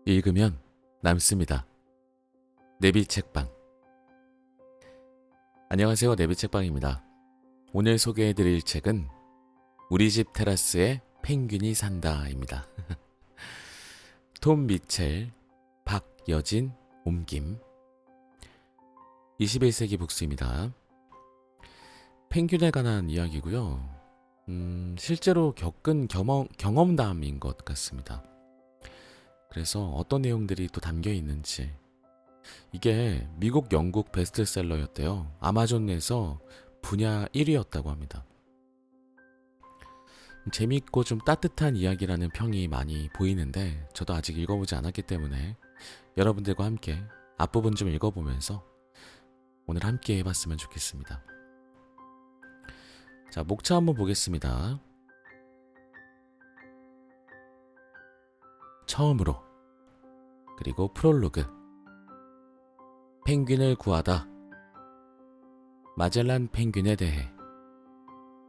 읽으면 남습니다. 내비책방. 안녕하세요. 내비책방입니다. 오늘 소개해드릴 책은 우리 집 테라스에 펭귄이 산다입니다. 톰 미첼, 박여진, 옮김. 21세기 북스입니다. 펭귄에 관한 이야기고요. 실제로 겪은 경험담인 것 같습니다. 그래서 어떤 내용들이 또 담겨 있는지. 이게 미국, 영국 베스트셀러였대요. 아마존에서 분야 1위였다고 합니다. 재밌고 좀 따뜻한 이야기라는 평이 많이 보이는데 저도 아직 읽어보지 않았기 때문에 여러분들과 함께 앞부분 좀 읽어보면서 오늘 함께 해봤으면 좋겠습니다. 자, 목차 한번 보겠습니다. 처음으로, 그리고 프롤로그, 펭귄을 구하다, 마젤란 펭귄에 대해,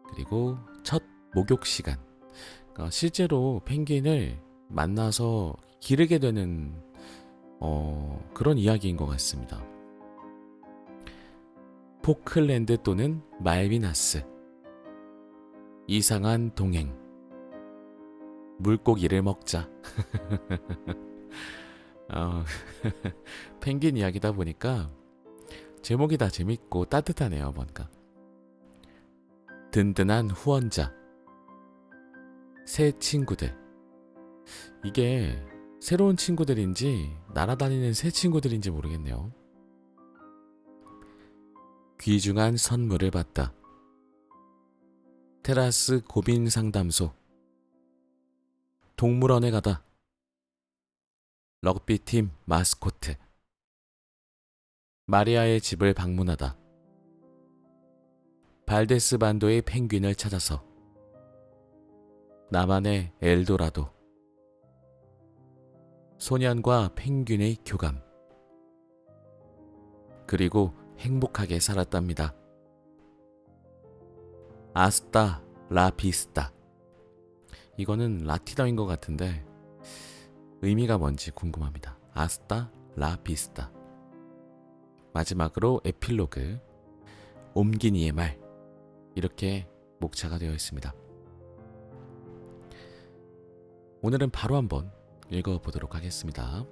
그리고 첫 목욕 시간. 실제로 펭귄을 만나서 기르게 되는 그런 이야기인 것 같습니다. 포클랜드 또는 말비나스, 이상한 동행, 물고기를 먹자. 펭귄 이야기다 보니까 제목이 다 재밌고 따뜻하네요. 뭔가 든든한 후원자, 새 친구들. 이게 새로운 친구들인지 날아다니는 새 친구들인지 모르겠네요. 귀중한 선물을 받다, 테라스 고민 상담소, 동물원에 가다, 럭비팀 마스코트, 마리아의 집을 방문하다, 발데스 반도의 펭귄을 찾아서, 나만의 엘도라도, 소년과 펭귄의 교감, 그리고 행복하게 살았답니다. 아스타 라비스타. 이거는 라틴어인 것 같은데 의미가 뭔지 궁금합니다. 아스타 라비스타. 마지막으로 에필로그, 옮긴 이의 말. 이렇게 목차가 되어 있습니다. 오늘은 바로 한번 읽어보도록 하겠습니다.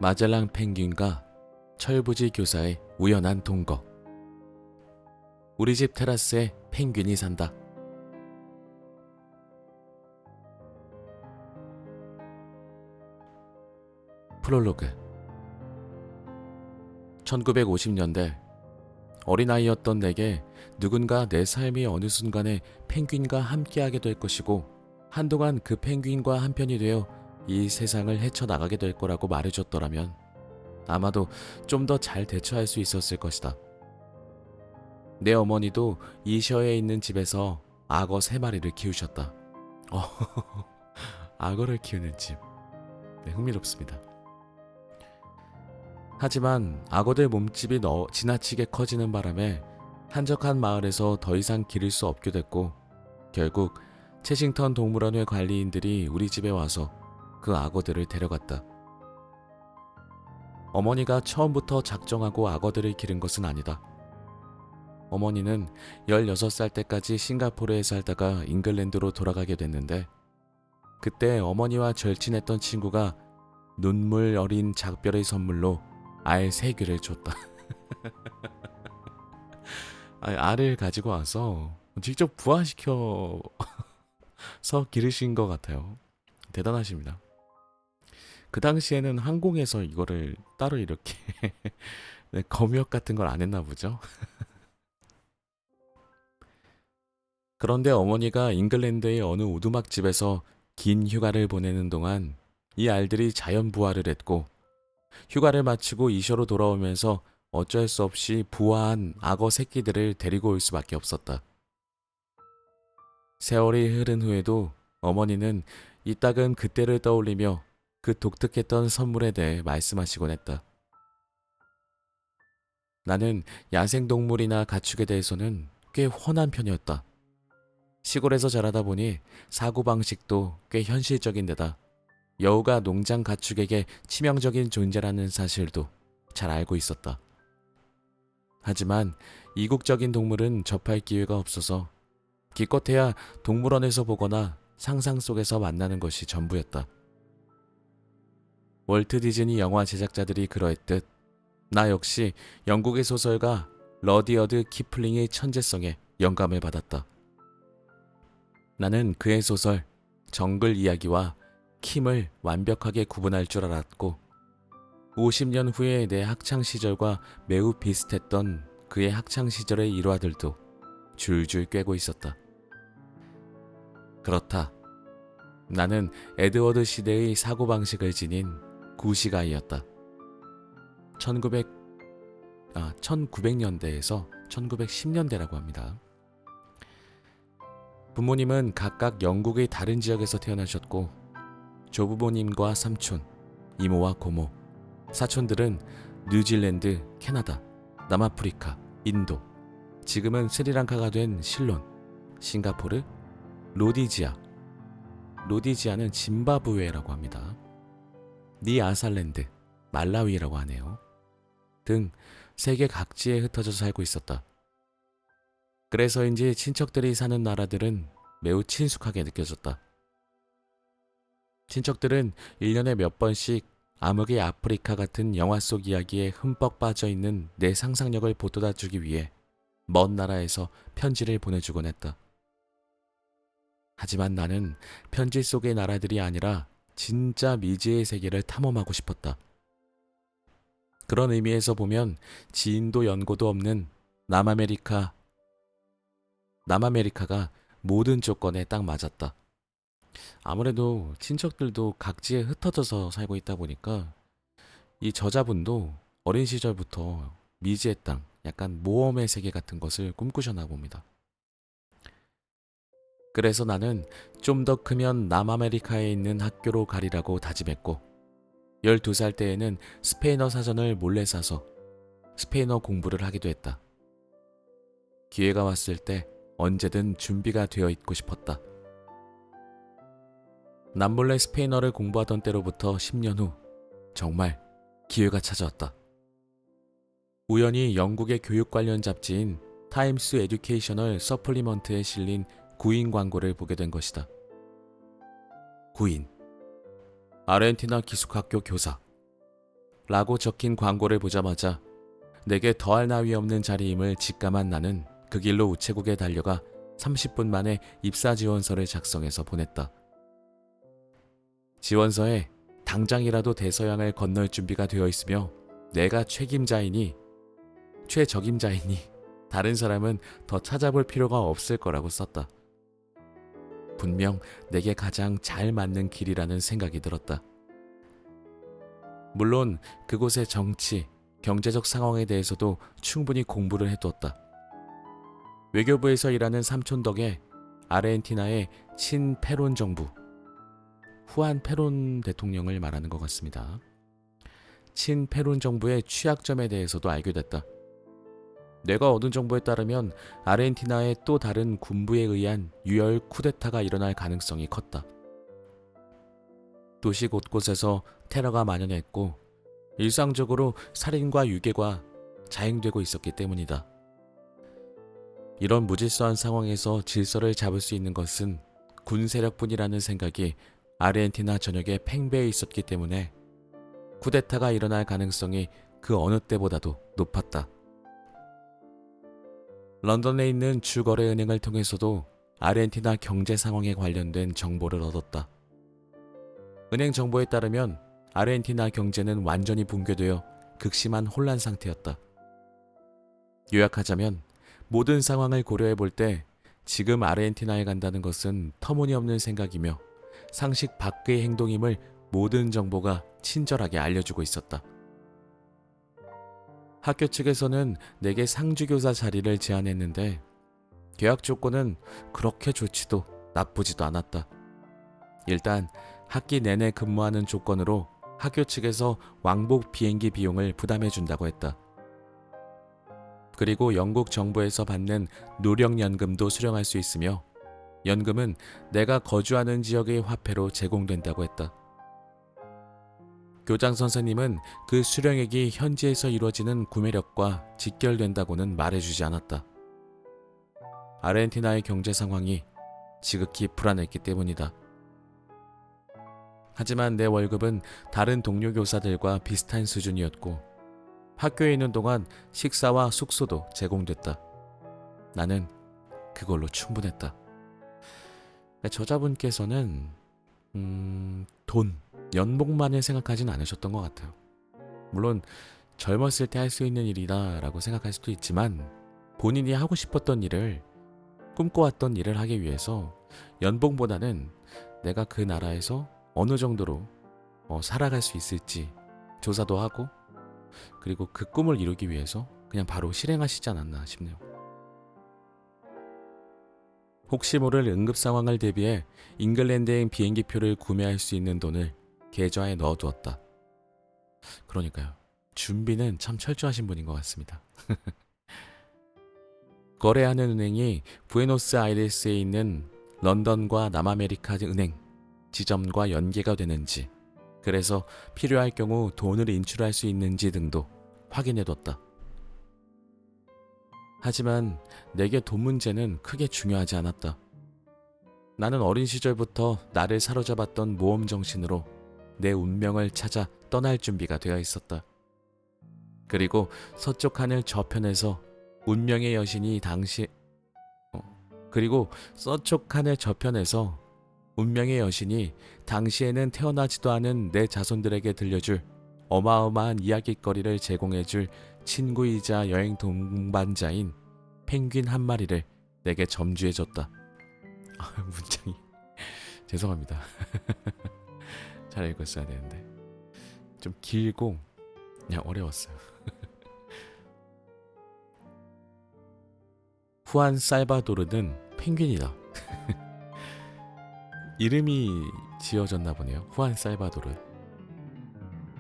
마젤란 펭귄과 철부지 교사의 우연한 동거. 우리 집 테라스에 펭귄이 산다. 프롤로그. 1950년대 어린아이였던 내게 누군가 내 삶의 어느 순간에 펭귄과 함께하게 될 것이고 한동안 그 펭귄과 한편이 되어 이 세상을 헤쳐나가게 될 거라고 말해줬더라면 아마도 좀 더 잘 대처할 수 있었을 것이다. 내 어머니도 이셔에 있는 집에서 악어 3마리를 키우셨다. 악어를 키우는 집. 네, 흥미롭습니다. 하지만 악어들 몸집이 지나치게 커지는 바람에 한적한 마을에서 더 이상 기를 수 없게 됐고 결국 채싱턴 동물원의 관리인들이 우리 집에 와서 그 악어들을 데려갔다. 어머니가 처음부터 작정하고 악어들을 기른 것은 아니다. 어머니는 16살 때까지 싱가포르에 살다가 잉글랜드로 돌아가게 됐는데 그때 어머니와 절친했던 친구가 눈물 어린 작별의 선물로 알 3개를 줬다. 알을 가지고 와서 직접 부화시켜서 기르신 것 같아요. 대단하십니다. 그 당시에는 항공에서 이거를 따로 이렇게 검역 같은 걸 안 했나 보죠. 그런데 어머니가 잉글랜드의 어느 오두막집에서 긴 휴가를 보내는 동안 이 알들이 자연 부화를 했고 휴가를 마치고 이셔로 돌아오면서 어쩔 수 없이 부화한 악어 새끼들을 데리고 올 수밖에 없었다. 세월이 흐른 후에도 어머니는 이따금 그때를 떠올리며 그 독특했던 선물에 대해 말씀하시곤 했다. 나는 야생동물이나 가축에 대해서는 꽤 훤한 편이었다. 시골에서 자라다 보니 사고방식도 꽤 현실적인 데다 여우가 농장 가축에게 치명적인 존재라는 사실도 잘 알고 있었다. 하지만 이국적인 동물은 접할 기회가 없어서 기껏해야 동물원에서 보거나 상상 속에서 만나는 것이 전부였다. 월트 디즈니 영화 제작자들이 그러했듯 나 역시 영국의 소설가 러디어드 키플링의 천재성에 영감을 받았다. 나는 그의 소설 정글 이야기와 킴을 완벽하게 구분할 줄 알았고 50년 후의 내 학창 시절과 매우 비슷했던 그의 학창 시절의 일화들도 줄줄 꿰고 있었다. 그렇다. 나는 에드워드 시대의 사고방식을 지닌 구시가이였다. 1900년대에서 1910년대라고 합니다. 부모님은 각각 영국의 다른 지역에서 태어나셨고 조부모님과 삼촌, 이모와 고모, 사촌들은 뉴질랜드, 캐나다, 남아프리카, 인도, 지금은 스리랑카가 된 실론, 싱가포르, 로디지아는 짐바브웨라고 합니다. 니아살랜드, 말라위라고 하네요. 등 세계 각지에 흩어져 살고 있었다. 그래서인지 친척들이 사는 나라들은 매우 친숙하게 느껴졌다. 친척들은 1년에 몇 번씩 암흑의 아프리카 같은 영화 속 이야기에 흠뻑 빠져있는 내 상상력을 보돋아주기 위해 먼 나라에서 편지를 보내주곤 했다. 하지만 나는 편지 속의 나라들이 아니라 진짜 미지의 세계를 탐험하고 싶었다. 그런 의미에서 보면 지인도 연고도 없는 남아메리카가 모든 조건에 딱 맞았다. 아무래도 친척들도 각지에 흩어져서 살고 있다 보니까 이 저자분도 어린 시절부터 미지의 땅, 약간 모험의 세계 같은 것을 꿈꾸셨나 봅니다. 그래서 나는 좀 더 크면 남아메리카에 있는 학교로 가리라고 다짐했고 12살 때에는 스페인어 사전을 몰래 사서 스페인어 공부를 하기도 했다. 기회가 왔을 때 언제든 준비가 되어 있고 싶었다. 남몰래 스페인어를 공부하던 때로부터 10년 후 정말 기회가 찾아왔다. 우연히 영국의 교육 관련 잡지인 타임스 에듀케이셔널 서플리먼트에 실린 구인 광고를 보게 된 것이다. 구인, 아르헨티나 기숙학교 교사 라고 적힌 광고를 보자마자 내게 더할 나위 없는 자리임을 직감한 나는 그 길로 우체국에 달려가 30분 만에 입사 지원서를 작성해서 보냈다. 지원서에 당장이라도 대서양을 건널 준비가 되어 있으며 내가 최적임자이니 다른 사람은 더 찾아볼 필요가 없을 거라고 썼다. 분명 내게 가장 잘 맞는 길이라는 생각이 들었다. 물론 그곳의 정치, 경제적 상황에 대해서도 충분히 공부를 해두었다. 외교부에서 일하는 삼촌 덕에 아르헨티나의 친페론 정부, 후안 페론 대통령을 말하는 것 같습니다. 친페론 정부의 취약점에 대해서도 알게 됐다. 내가 얻은 정보에 따르면 아르헨티나의 또 다른 군부에 의한 유혈 쿠데타가 일어날 가능성이 컸다. 도시 곳곳에서 테러가 만연했고 일상적으로 살인과 유괴가 자행되고 있었기 때문이다. 이런 무질서한 상황에서 질서를 잡을 수 있는 것은 군 세력뿐이라는 생각이 아르헨티나 전역에 팽배해 있었기 때문에 쿠데타가 일어날 가능성이 그 어느 때보다도 높았다. 런던에 있는 주거래은행을 통해서도 아르헨티나 경제 상황에 관련된 정보를 얻었다. 은행 정보에 따르면 아르헨티나 경제는 완전히 붕괴되어 극심한 혼란 상태였다. 요약하자면 모든 상황을 고려해 볼 때 지금 아르헨티나에 간다는 것은 터무니없는 생각이며 상식 밖의 행동임을 모든 정보가 친절하게 알려주고 있었다. 학교 측에서는 내게 상주교사 자리를 제안했는데 계약 조건은 그렇게 좋지도 나쁘지도 않았다. 일단 학기 내내 근무하는 조건으로 학교 측에서 왕복 비행기 비용을 부담해 준다고 했다. 그리고 영국 정부에서 받는 노령연금도 수령할 수 있으며 연금은 내가 거주하는 지역의 화폐로 제공된다고 했다. 교장 선생님은 그 수령액이 현지에서 이루어지는 구매력과 직결된다고는 말해주지 않았다. 아르헨티나의 경제 상황이 지극히 불안했기 때문이다. 하지만 내 월급은 다른 동료 교사들과 비슷한 수준이었고 학교에 있는 동안 식사와 숙소도 제공됐다. 나는 그걸로 충분했다. 저자분께서는 돈, 연봉만을 생각하진 않으셨던 것 같아요. 물론 젊었을 때 할 수 있는 일이다 라고 생각할 수도 있지만 본인이 하고 싶었던 일을, 꿈꿔왔던 일을 하기 위해서 연봉보다는 내가 그 나라에서 어느 정도로 살아갈 수 있을지 조사도 하고, 그리고 그 꿈을 이루기 위해서 그냥 바로 실행하시지 않았나 싶네요. 혹시 모를 응급 상황을 대비해 잉글랜드행 비행기표를 구매할 수 있는 돈을 계좌에 넣어두었다. 그러니까요. 준비는 참 철저하신 분인 것 같습니다. 거래하는 은행이 부에노스아이레스에 있는 런던과 남아메리카 은행 지점과 연계가 되는지, 그래서 필요할 경우 돈을 인출할 수 있는지 등도 확인해뒀다. 하지만 내게 돈 문제는 크게 중요하지 않았다. 나는 어린 시절부터 나를 사로잡았던 모험 정신으로 내 운명을 찾아 떠날 준비가 되어 있었다. 그리고 서쪽 하늘 저편에서 운명의 여신이 당시에는 태어나지도 않은 내 자손들에게 들려줄 어마어마한 이야깃거리를 제공해줄 친구이자 여행 동반자인 펭귄 한 마리를 내게 점주해줬다. 문장이 죄송합니다. 잘 읽었어야 되는데 좀 길고 그냥 어려웠어요. 후안 살바도르는 펭귄이다. 이름이 지어졌나 보네요. 후안 살바도르.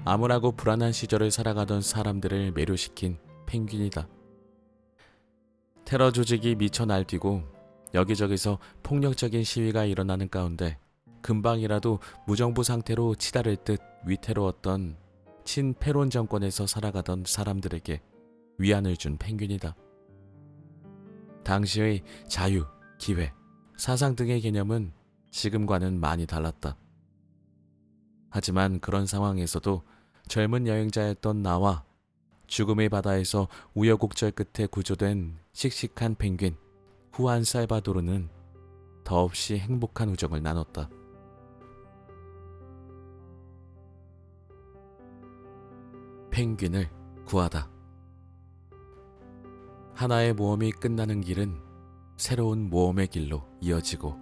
암울하고 불안한 시절을 살아가던 사람들을 매료시킨 펭귄이다. 테러 조직이 미쳐 날뛰고 여기저기서 폭력적인 시위가 일어나는 가운데 금방이라도 무정부 상태로 치달을 듯 위태로웠던 친페론 정권에서 살아가던 사람들에게 위안을 준 펭귄이다. 당시의 자유, 기회, 사상 등의 개념은 지금과는 많이 달랐다. 하지만 그런 상황에서도 젊은 여행자였던 나와 죽음의 바다에서 우여곡절 끝에 구조된 씩씩한 펭귄 후안 살바도르는 더없이 행복한 우정을 나눴다. 펭귄을 구하다. 하나의 모험이 끝나는 길은 새로운 모험의 길로 이어지고,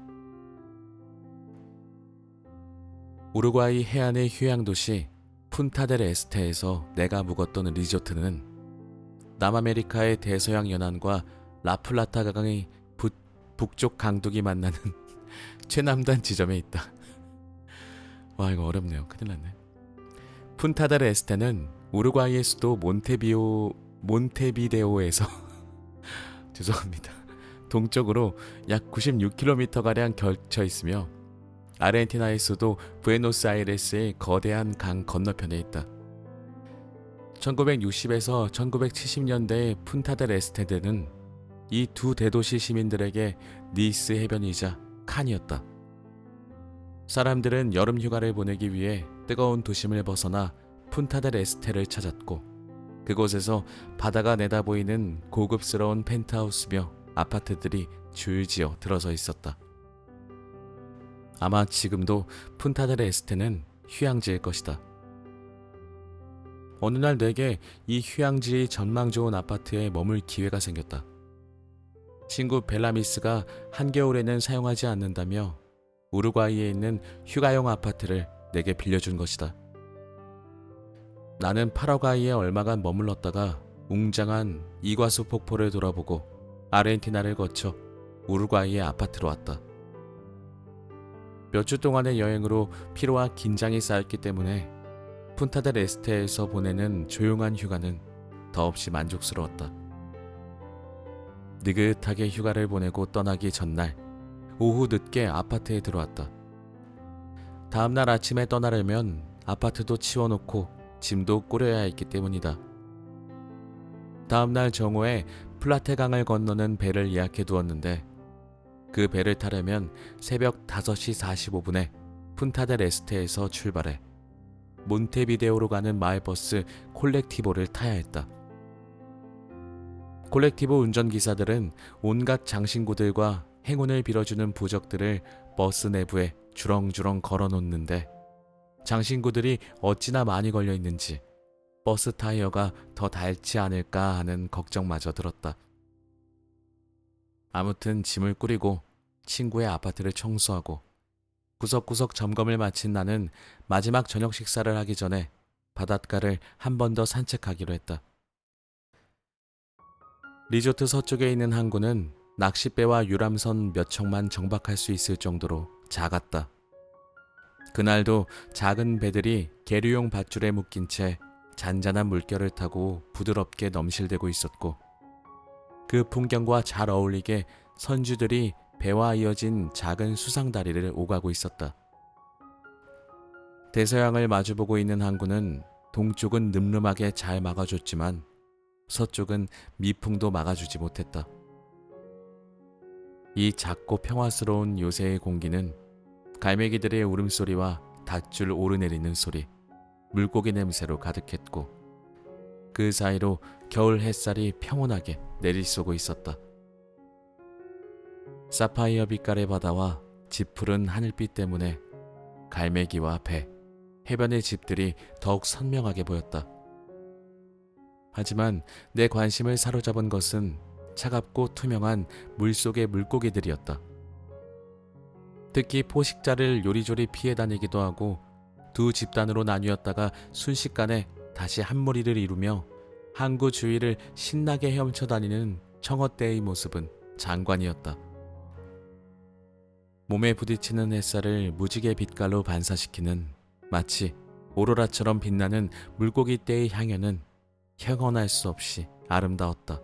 우루과이 해안의 휴양도시 푼타델 에스테에서 내가 묵었던 리조트는 남아메리카의 대서양 연안과 라플라타 강의 북쪽 강둑이 만나는 최남단 지점에 있다. 와, 이거 어렵네요. 큰일 났네. 푼타델 에스테는 우루과이의 수도 몬테비데오에서 죄송합니다. 동쪽으로 약 96km가량 걸쳐 있으며 아르헨티나의 수도 부에노스아이레스의 거대한 강 건너편에 있다. 1960에서 1970년대의 푼타델 에스테드는 이 두 대도시 시민들에게 니스 해변이자 칸이었다. 사람들은 여름 휴가를 보내기 위해 뜨거운 도심을 벗어나 푼타델 에스테를 찾았고, 그곳에서 바다가 내다보이는 고급스러운 펜트하우스며 아파트들이 줄지어 들어서 있었다. 아마 지금도 푼타델 에스테는 휴양지일 것이다. 어느 날 내게 이 휴양지의 전망 좋은 아파트에 머물 기회가 생겼다. 친구 벨라미스가 한겨울에는 사용하지 않는다며 우루과이에 있는 휴가용 아파트를 내게 빌려준 것이다. 나는 파라과이에 얼마간 머물렀다가 웅장한 이과수 폭포를 돌아보고 아르헨티나를 거쳐 우루과이의 아파트로 왔다. 몇 주 동안의 여행으로 피로와 긴장이 쌓였기 때문에 푼타델 에스테에서 보내는 조용한 휴가는 더없이 만족스러웠다. 느긋하게 휴가를 보내고 떠나기 전날 오후 늦게 아파트에 들어왔다. 다음날 아침에 떠나려면 아파트도 치워놓고 짐도 꾸려야 했기 때문이다. 다음날 정오에 플라테강을 건너는 배를 예약해 두었는데 그 배를 타려면 새벽 5시 45분에 푼타데레스테에서 출발해 몬테비데오로 가는 마을버스 콜렉티보를 타야 했다. 콜렉티보 운전기사들은 온갖 장신구들과 행운을 빌어주는 부적들을 버스 내부에 주렁주렁 걸어놓는데 장신구들이 어찌나 많이 걸려 있는지 버스 타이어가 더 닳지 않을까 하는 걱정마저 들었다. 아무튼 짐을 꾸리고 친구의 아파트를 청소하고 구석구석 점검을 마친 나는 마지막 저녁 식사를 하기 전에 바닷가를 한 번 더 산책하기로 했다. 리조트 서쪽에 있는 항구는 낚싯배와 유람선 몇 척만 정박할 수 있을 정도로 작았다. 그날도 작은 배들이 계류용 밧줄에 묶인 채 잔잔한 물결을 타고 부드럽게 넘실대고 있었고 그 풍경과 잘 어울리게 선주들이 배와 이어진 작은 수상다리를 오가고 있었다. 대서양을 마주보고 있는 항구는 동쪽은 늠름하게 잘 막아줬지만 서쪽은 미풍도 막아주지 못했다. 이 작고 평화스러운 요새의 공기는 갈매기들의 울음소리와 닷줄 오르내리는 소리, 물고기 냄새로 가득했고 그 사이로 겨울 햇살이 평온하게 내리쏘고 있었다. 사파이어 빛깔의 바다와 짙푸른 하늘빛 때문에 갈매기와 배, 해변의 집들이 더욱 선명하게 보였다. 하지만 내 관심을 사로잡은 것은 차갑고 투명한 물속의 물고기들이었다. 특히 포식자를 요리조리 피해 다니기도 하고 두 집단으로 나뉘었다가 순식간에 다시 한 무리를 이루며 항구 주위를 신나게 헤엄쳐 다니는 청어떼의 모습은 장관이었다. 몸에 부딪히는 햇살을 무지개 빛깔로 반사시키는 마치 오로라처럼 빛나는 물고기떼의 향연은 형언할 수 없이 아름다웠다.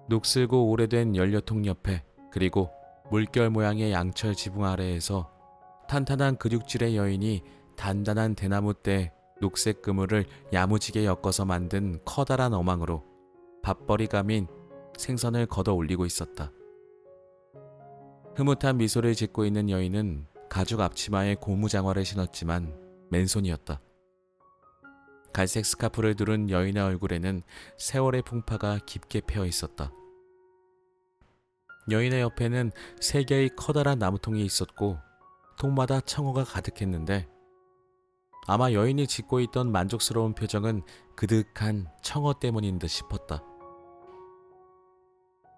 녹슬고 오래된 연료통 옆에 그리고 물결 모양의 양철 지붕 아래에서 탄탄한 근육질의 여인이 단단한 대나무대 녹색 그물을 야무지게 엮어서 만든 커다란 어망으로 밥벌이 감인 생선을 걷어 올리고 있었다. 흐뭇한 미소를 짓고 있는 여인은 가죽 앞치마에 고무장화를 신었지만 맨손이었다. 갈색 스카프를 두른 여인의 얼굴에는 세월의 풍파가 깊게 패어 있었다. 여인의 옆에는 3개의 커다란 나무통이 있었고 통마다 청어가 가득했는데 아마 여인이 짓고 있던 만족스러운 표정은 그득한 청어 때문인 듯 싶었다.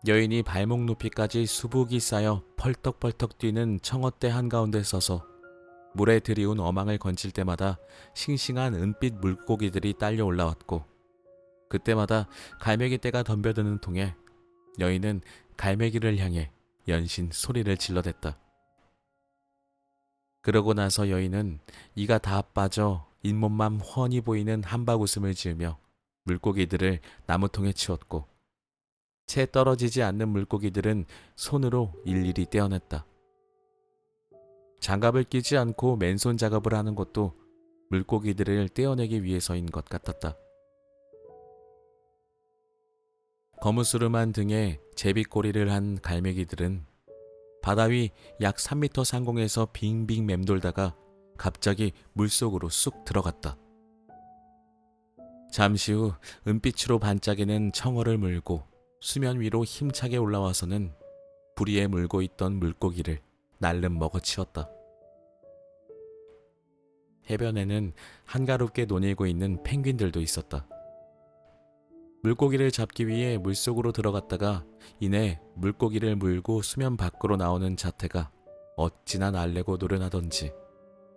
여인이 발목 높이까지 수북이 쌓여 펄떡펄떡 뛰는 청어떼 한가운데 서서 물에 들이운 어망을 건질 때마다 싱싱한 은빛 물고기들이 딸려 올라왔고 그때마다 갈매기떼가 덤벼드는 통에 여인은 갈매기를 향해 연신 소리를 질러댔다. 그러고 나서 여인은 이가 다 빠져 잇몸만 훤히 보이는 한박 웃음을 지으며 물고기들을 나무통에 치웠고 채 떨어지지 않는 물고기들은 손으로 일일이 떼어냈다. 장갑을 끼지 않고 맨손 작업을 하는 것도 물고기들을 떼어내기 위해서인 것 같았다. 거무스름한 등에 제비꼬리를 한 갈매기들은 바다 위 약 3m 상공에서 빙빙 맴돌다가 갑자기 물속으로 쑥 들어갔다. 잠시 후 은빛으로 반짝이는 청어를 물고 수면 위로 힘차게 올라와서는 부리에 물고 있던 물고기를 날름 먹어치웠다. 해변에는 한가롭게 논일고 있는 펭귄들도 있었다. 물고기를 잡기 위해 물속으로 들어갔다가 이내 물고기를 물고 수면 밖으로 나오는 자태가 어찌나 날래고 노련하던지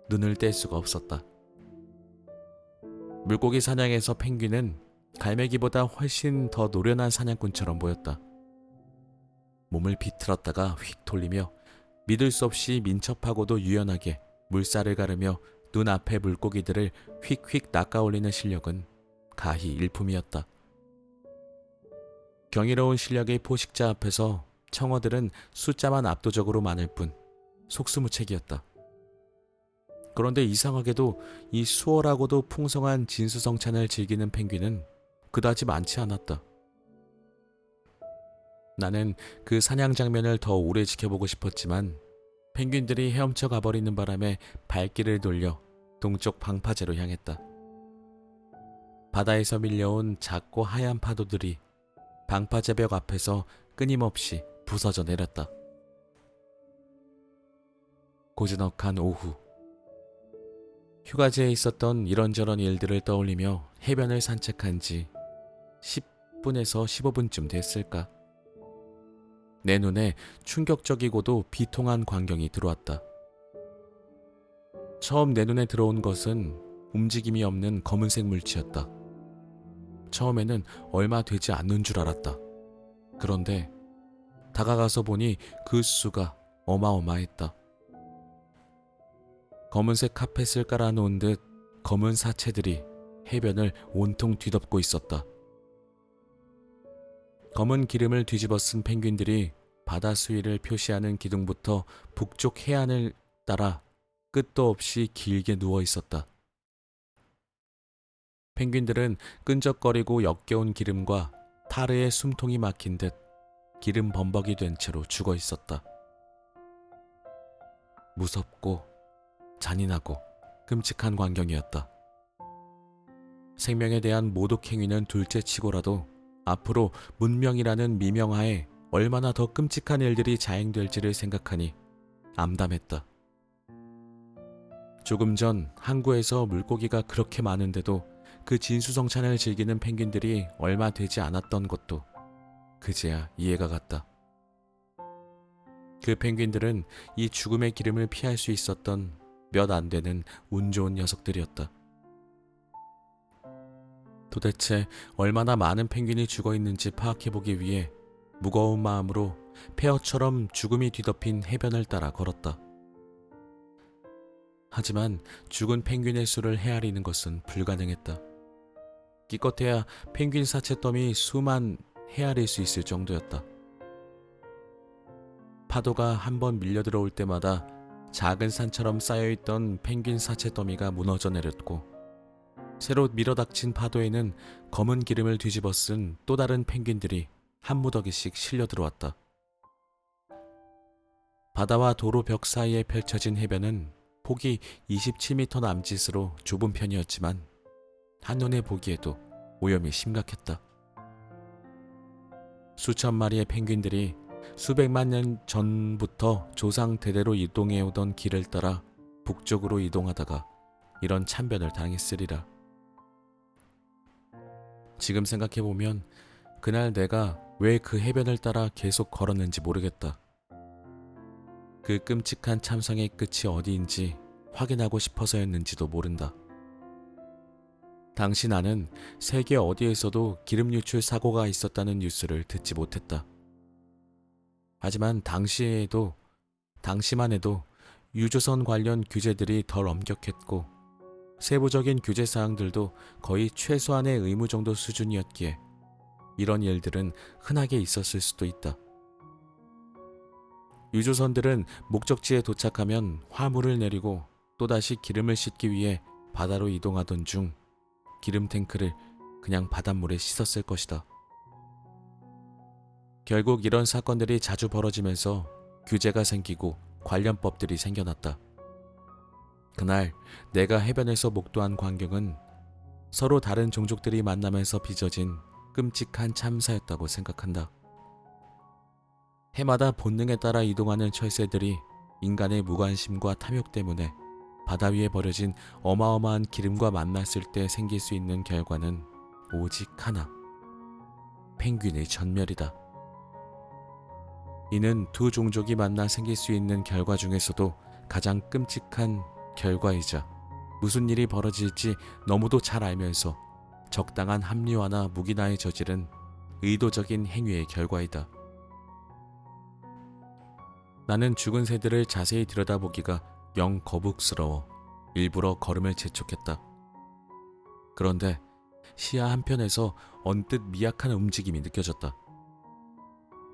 눈을 뗄 수가 없었다. 물고기 사냥에서 펭귄은 갈매기보다 훨씬 더 노련한 사냥꾼처럼 보였다. 몸을 비틀었다가 휙 돌리며 믿을 수 없이 민첩하고도 유연하게 물살을 가르며 눈앞의 물고기들을 휙휙 낚아올리는 실력은 가히 일품이었다. 경이로운 실력의 포식자 앞에서 청어들은 숫자만 압도적으로 많을 뿐 속수무책이었다. 그런데 이상하게도 이 수월하고도 풍성한 진수성찬을 즐기는 펭귄은 그다지 많지 않았다. 나는 그 사냥 장면을 더 오래 지켜보고 싶었지만 펭귄들이 헤엄쳐 가버리는 바람에 발길을 돌려 동쪽 방파제로 향했다. 바다에서 밀려온 작고 하얀 파도들이 방파제벽 앞에서 끊임없이 부서져 내렸다. 고즈넉한 오후, 휴가지에 있었던 이런저런 일들을 떠올리며 해변을 산책한 지 10분에서 15분쯤 됐을까. 내 눈에 충격적이고도 비통한 광경이 들어왔다. 처음 내 눈에 들어온 것은 움직임이 없는 검은색 물체였다. 처음에는 얼마 되지 않는 줄 알았다. 그런데 다가가서 보니 그 수가 어마어마했다. 검은색 카펫을 깔아놓은 듯 검은 사체들이 해변을 온통 뒤덮고 있었다. 검은 기름을 뒤집어 쓴 펭귄들이 바다 수위를 표시하는 기둥부터 북쪽 해안을 따라 끝도 없이 길게 누워 있었다. 펭귄들은 끈적거리고 역겨운 기름과 타르의 숨통이 막힌 듯 기름 범벅이 된 채로 죽어 있었다. 무섭고 잔인하고 끔찍한 광경이었다. 생명에 대한 모독 행위는 둘째치고라도 앞으로 문명이라는 미명하에 얼마나 더 끔찍한 일들이 자행될지를 생각하니 암담했다. 조금 전 항구에서 물고기가 그렇게 많은데도 그 진수성찬을 즐기는 펭귄들이 얼마 되지 않았던 것도 그제야 이해가 갔다. 그 펭귄들은 이 죽음의 기름을 피할 수 있었던 몇 안 되는 운 좋은 녀석들이었다. 도대체 얼마나 많은 펭귄이 죽어 있는지 파악해보기 위해 무거운 마음으로 폐허처럼 죽음이 뒤덮인 해변을 따라 걸었다. 하지만 죽은 펭귄의 수를 헤아리는 것은 불가능했다. 기껏해야 펭귄 사체 더미 수만 헤아릴 수 있을 정도였다. 파도가 한번 밀려들어올 때마다 작은 산처럼 쌓여있던 펭귄 사체 더미가 무너져 내렸고, 새로 밀어닥친 파도에는 검은 기름을 뒤집어 쓴 또 다른 펭귄들이 한 무더기씩 실려 들어왔다. 바다와 도로 벽 사이에 펼쳐진 해변은 폭이 27m 남짓으로 좁은 편이었지만 한눈에 보기에도 오염이 심각했다. 수천 마리의 펭귄들이 수백만 년 전부터 조상 대대로 이동해오던 길을 따라 북쪽으로 이동하다가 이런 참변을 당했으리라. 지금 생각해보면 그날 내가 왜 그 해변을 따라 계속 걸었는지 모르겠다. 그 끔찍한 참상의 끝이 어디인지 확인하고 싶어서였는지도 모른다. 당시 나는 세계 어디에서도 기름 유출 사고가 있었다는 뉴스를 듣지 못했다. 하지만 당시만 해도 유조선 관련 규제들이 덜 엄격했고 세부적인 규제 사항들도 거의 최소한의 의무 정도 수준이었기에 이런 일들은 흔하게 있었을 수도 있다. 유조선들은 목적지에 도착하면 화물을 내리고 또다시 기름을 싣기 위해 바다로 이동하던 중 기름 탱크를 그냥 바닷물에 씻었을 것이다. 결국 이런 사건들이 자주 벌어지면서 규제가 생기고 관련법들이 생겨났다. 그날 내가 해변에서 목도한 광경은 서로 다른 종족들이 만나면서 빚어진 끔찍한 참사였다고 생각한다. 해마다 본능에 따라 이동하는 철새들이 인간의 무관심과 탐욕 때문에 바다 위에 버려진 어마어마한 기름과 만났을 때 생길 수 있는 결과는 오직 하나, 펭귄의 전멸이다. 이는 두 종족이 만나 생길 수 있는 결과 중에서도 가장 끔찍한 결과이자 무슨 일이 벌어질지 너무도 잘 알면서 적당한 합리화나 묵인화에 저지른 의도적인 행위의 결과이다. 나는 죽은 새들을 자세히 들여다보기가 영 거북스러워 일부러 걸음을 재촉했다. 그런데 시야 한편에서 언뜻 미약한 움직임이 느껴졌다.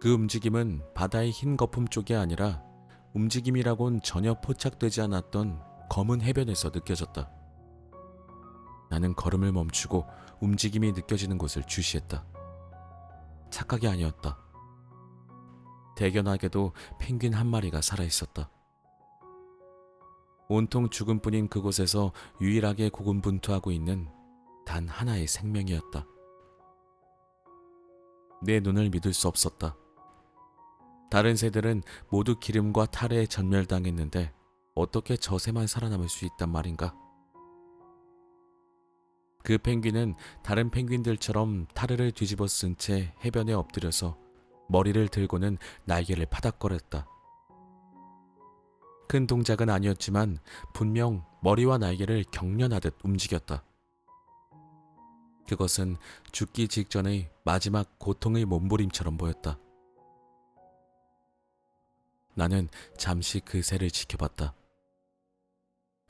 그 움직임은 바다의 흰 거품 쪽이 아니라 움직임이라곤 전혀 포착되지 않았던 검은 해변에서 느껴졌다. 나는 걸음을 멈추고 움직임이 느껴지는 곳을 주시했다. 착각이 아니었다. 대견하게도 펭귄 한 마리가 살아있었다. 온통 죽음뿐인 그곳에서 유일하게 고군분투하고 있는 단 하나의 생명이었다. 내 눈을 믿을 수 없었다. 다른 새들은 모두 기름과 탈에 전멸당했는데 어떻게 저 새만 살아남을 수 있단 말인가? 그 펭귄은 다른 펭귄들처럼 타르를 뒤집어 쓴 채 해변에 엎드려서 머리를 들고는 날개를 파닥거렸다. 큰 동작은 아니었지만 분명 머리와 날개를 경련하듯 움직였다. 그것은 죽기 직전의 마지막 고통의 몸부림처럼 보였다. 나는 잠시 그 새를 지켜봤다.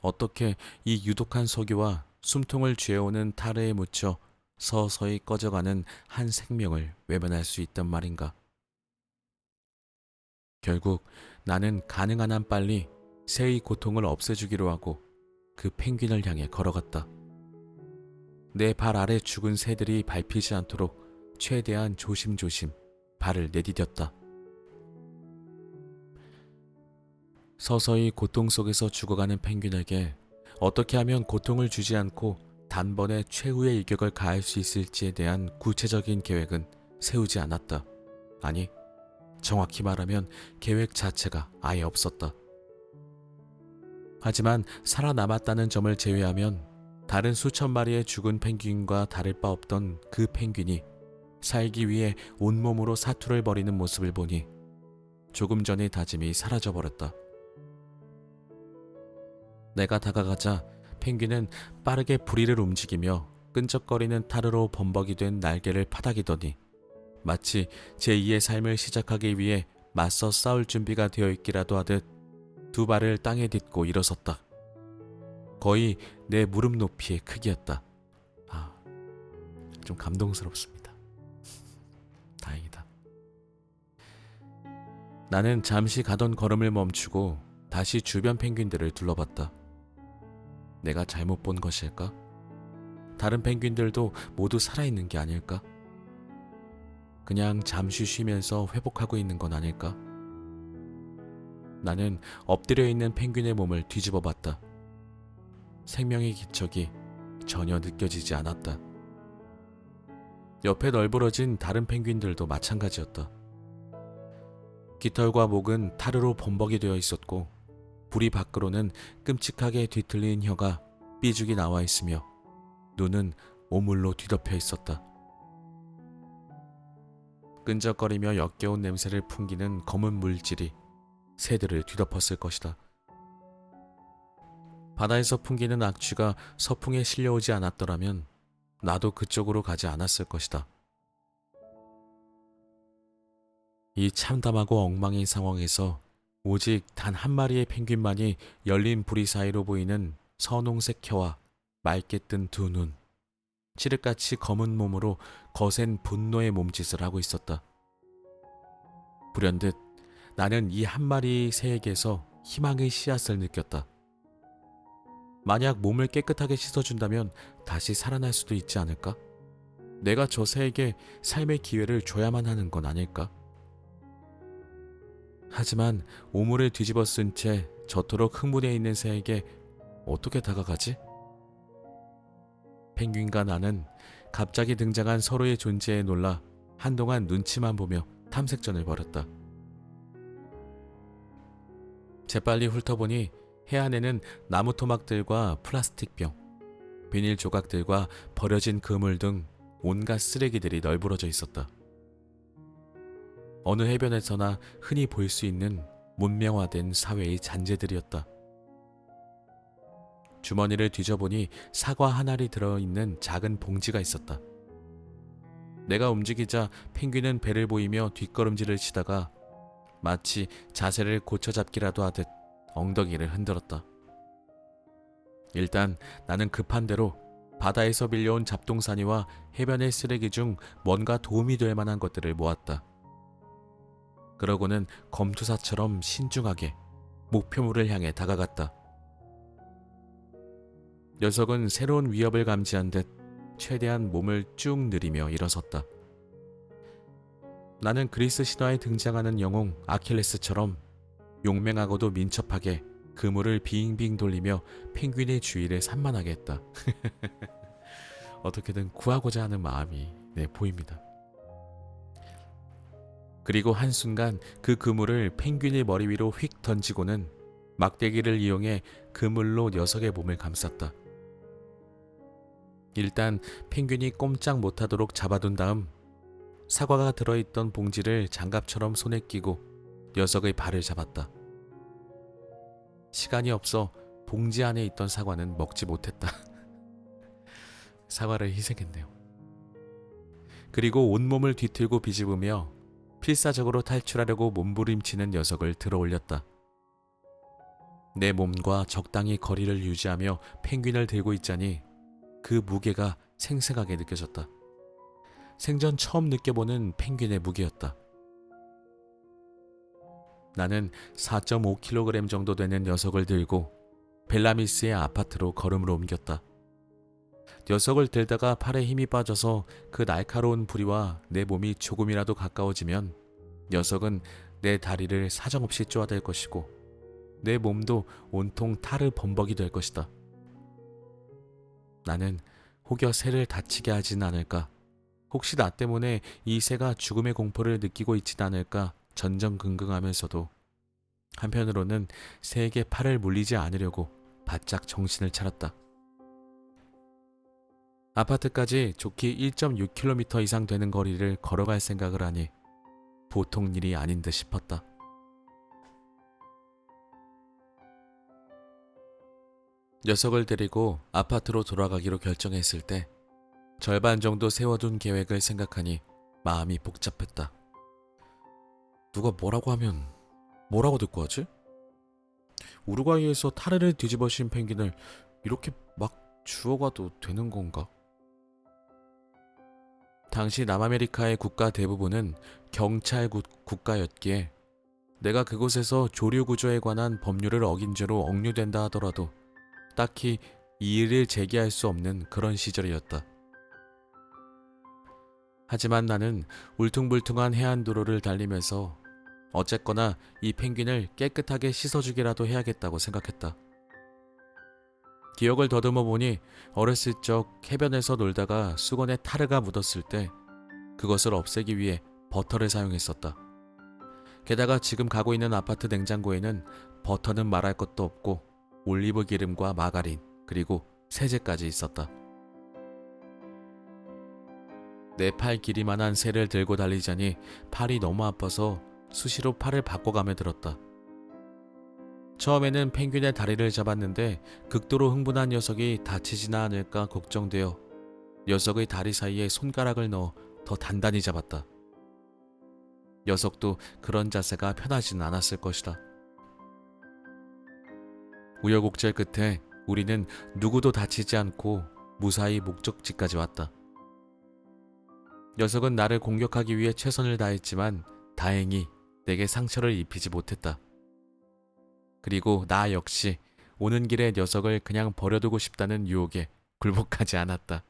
어떻게 이 유독한 석유와 숨통을 쥐어오는 타르에 묻혀 서서히 꺼져가는 한 생명을 외면할 수 있단 말인가. 결국 나는 가능한 한 빨리 새의 고통을 없애주기로 하고 그 펭귄을 향해 걸어갔다. 내 발 아래 죽은 새들이 밟히지 않도록 최대한 조심조심 발을 내디뎠다. 서서히 고통 속에서 죽어가는 펭귄에게 어떻게 하면 고통을 주지 않고 단번에 최후의 일격을 가할 수 있을지에 대한 구체적인 계획은 세우지 않았다. 아니, 정확히 말하면 계획 자체가 아예 없었다. 하지만 살아남았다는 점을 제외하면 다른 수천 마리의 죽은 펭귄과 다를 바 없던 그 펭귄이 살기 위해 온몸으로 사투를 벌이는 모습을 보니 조금 전의 다짐이 사라져버렸다. 내가 다가가자 펭귄은 빠르게 부리를 움직이며 끈적거리는 타르로 범벅이 된 날개를 파닥이더니 마치 제2의 삶을 시작하기 위해 맞서 싸울 준비가 되어 있기라도 하듯 두 발을 땅에 딛고 일어섰다. 거의 내 무릎 높이의 크기였다. 좀 감동스럽습니다. 다행이다. 나는 잠시 가던 걸음을 멈추고 다시 주변 펭귄들을 둘러봤다. 내가 잘못 본 것일까? 다른 펭귄들도 모두 살아있는 게 아닐까? 그냥 잠시 쉬면서 회복하고 있는 건 아닐까? 나는 엎드려 있는 펭귄의 몸을 뒤집어 봤다. 생명의 기척이 전혀 느껴지지 않았다. 옆에 널브러진 다른 펭귄들도 마찬가지였다. 깃털과 목은 타르로 범벅이 되어 있었고 부리 밖으로는 끔찍하게 뒤틀린 혀가 삐죽이 나와 있으며 눈은 오물로 뒤덮여 있었다. 끈적거리며 역겨운 냄새를 풍기는 검은 물질이 새들을 뒤덮었을 것이다. 바다에서 풍기는 악취가 서풍에 실려오지 않았더라면 나도 그쪽으로 가지 않았을 것이다. 이 참담하고 엉망인 상황에서 오직 단 한 마리의 펭귄만이 열린 부리 사이로 보이는 선홍색 혀와 맑게 뜬 두 눈, 칠흑같이 검은 몸으로 거센 분노의 몸짓을 하고 있었다. 불현듯 나는 이 한 마리 새에게서 희망의 씨앗을 느꼈다. 만약 몸을 깨끗하게 씻어준다면 다시 살아날 수도 있지 않을까? 내가 저 새에게 삶의 기회를 줘야만 하는 건 아닐까? 하지만 오물을 뒤집어 쓴 채 저토록 흥분해 있는 새에게 어떻게 다가가지? 펭귄과 나는 갑자기 등장한 서로의 존재에 놀라 한동안 눈치만 보며 탐색전을 벌였다. 재빨리 훑어보니 해안에는 나무 토막들과 플라스틱병, 비닐 조각들과 버려진 그물 등 온갖 쓰레기들이 널브러져 있었다. 어느 해변에서나 흔히 볼 수 있는 문명화된 사회의 잔재들이었다. 주머니를 뒤져보니 사과 한 알이 들어있는 작은 봉지가 있었다. 내가 움직이자 펭귄은 배를 보이며 뒷걸음질을 치다가 마치 자세를 고쳐잡기라도 하듯 엉덩이를 흔들었다. 일단 나는 급한 대로 바다에서 빌려온 잡동사니와 해변의 쓰레기 중 뭔가 도움이 될 만한 것들을 모았다. 그러고는 검투사처럼 신중하게 목표물을 향해 다가갔다. 녀석은 새로운 위협을 감지한 듯 최대한 몸을 쭉 늘이며 일어섰다. 나는 그리스 신화에 등장하는 영웅 아킬레스처럼 용맹하고도 민첩하게 그물을 빙빙 돌리며 펭귄의 주위를 산만하게 했다. 어떻게든 구하고자 하는 마음이 보입니다. 그리고 한순간 그 그물을 펭귄의 머리 위로 휙 던지고는 막대기를 이용해 그물로 녀석의 몸을 감쌌다. 일단 펭귄이 꼼짝 못하도록 잡아둔 다음 사과가 들어있던 봉지를 장갑처럼 손에 끼고 녀석의 발을 잡았다. 시간이 없어 봉지 안에 있던 사과는 먹지 못했다. 사과를 희생했네요. 그리고 온몸을 뒤틀고 비집으며 필사적으로 탈출하려고 몸부림치는 녀석을 들어올렸다. 내 몸과 적당히 거리를 유지하며 펭귄을 들고 있자니 그 무게가 생생하게 느껴졌다. 생전 처음 느껴보는 펭귄의 무게였다. 나는 4.5kg 정도 되는 녀석을 들고 벨라미스의 아파트로 걸음으로 옮겼다. 녀석을 들다가 팔에 힘이 빠져서 그 날카로운 부리와 내 몸이 조금이라도 가까워지면 녀석은 내 다리를 사정없이 쪼아댈 것이고 내 몸도 온통 타르 범벅이 될 것이다. 나는 혹여 새를 다치게 하진 않을까, 혹시 나 때문에 이 새가 죽음의 공포를 느끼고 있진 않을까 전전긍긍하면서도 한편으로는 새에게 팔을 물리지 않으려고 바짝 정신을 차렸다. 아파트까지 좋기 1.6km 이상 되는 거리를 걸어갈 생각을 하니 보통 일이 아닌 듯 싶었다. 녀석을 데리고 아파트로 돌아가기로 결정했을 때 절반 정도 세워둔 계획을 생각하니 마음이 복잡했다. 누가 뭐라고 하면 뭐라고 듣고 하지? 우루과이에서 타르를 뒤집어씌운 펭귄을 이렇게 막 주워가도 되는 건가? 당시 남아메리카의 국가 대부분은 경찰 국가였기에 내가 그곳에서 조류 구조에 관한 법률을 어긴 죄로 억류된다 하더라도 딱히 이의를 제기할 수 없는 그런 시절이었다. 하지만 나는 울퉁불퉁한 해안도로를 달리면서 어쨌거나 이 펭귄을 깨끗하게 씻어주기라도 해야겠다고 생각했다. 기억을 더듬어 보니 어렸을 적 해변에서 놀다가 수건에 타르가 묻었을 때 그것을 없애기 위해 버터를 사용했었다. 게다가 지금 가고 있는 아파트 냉장고에는 버터는 말할 것도 없고 올리브 기름과 마가린 그리고 세제까지 있었다. 내 팔 길이만한 새를 들고 달리자니 팔이 너무 아파서 수시로 팔을 바꿔가며 들었다. 처음에는 펭귄의 다리를 잡았는데 극도로 흥분한 녀석이 다치지나 않을까 걱정되어 녀석의 다리 사이에 손가락을 넣어 더 단단히 잡았다. 녀석도 그런 자세가 편하진 않았을 것이다. 우여곡절 끝에 우리는 누구도 다치지 않고 무사히 목적지까지 왔다. 녀석은 나를 공격하기 위해 최선을 다했지만 다행히 내게 상처를 입히지 못했다. 그리고 나 역시 오는 길에 녀석을 그냥 버려두고 싶다는 유혹에 굴복하지 않았다.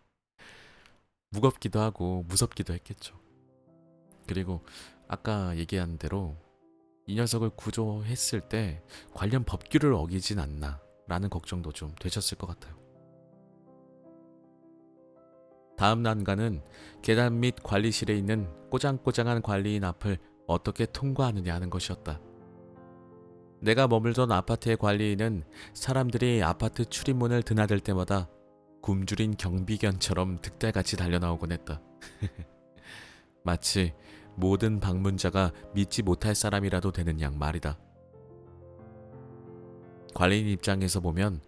무겁기도 하고 무섭기도 했겠죠. 그리고 아까 얘기한 대로 이 녀석을 구조했을 때 관련 법규를 어기진 않나 라는 걱정도 좀 되셨을 것 같아요. 다음 난관은 계단 및 관리실에 있는 꼬장꼬장한 관리인 앞을 어떻게 통과하느냐 하는 것이었다. 내가 머물던 아파트의 관리인은 사람들이 아파트 출입문을 드나들 때마다 굶주린 경비견처럼 득달같이 달려나오곤 했다. 마치 모든 방문자가 믿지 못할 사람이라도 되는 양 말이다. 관리인 입장에서 보면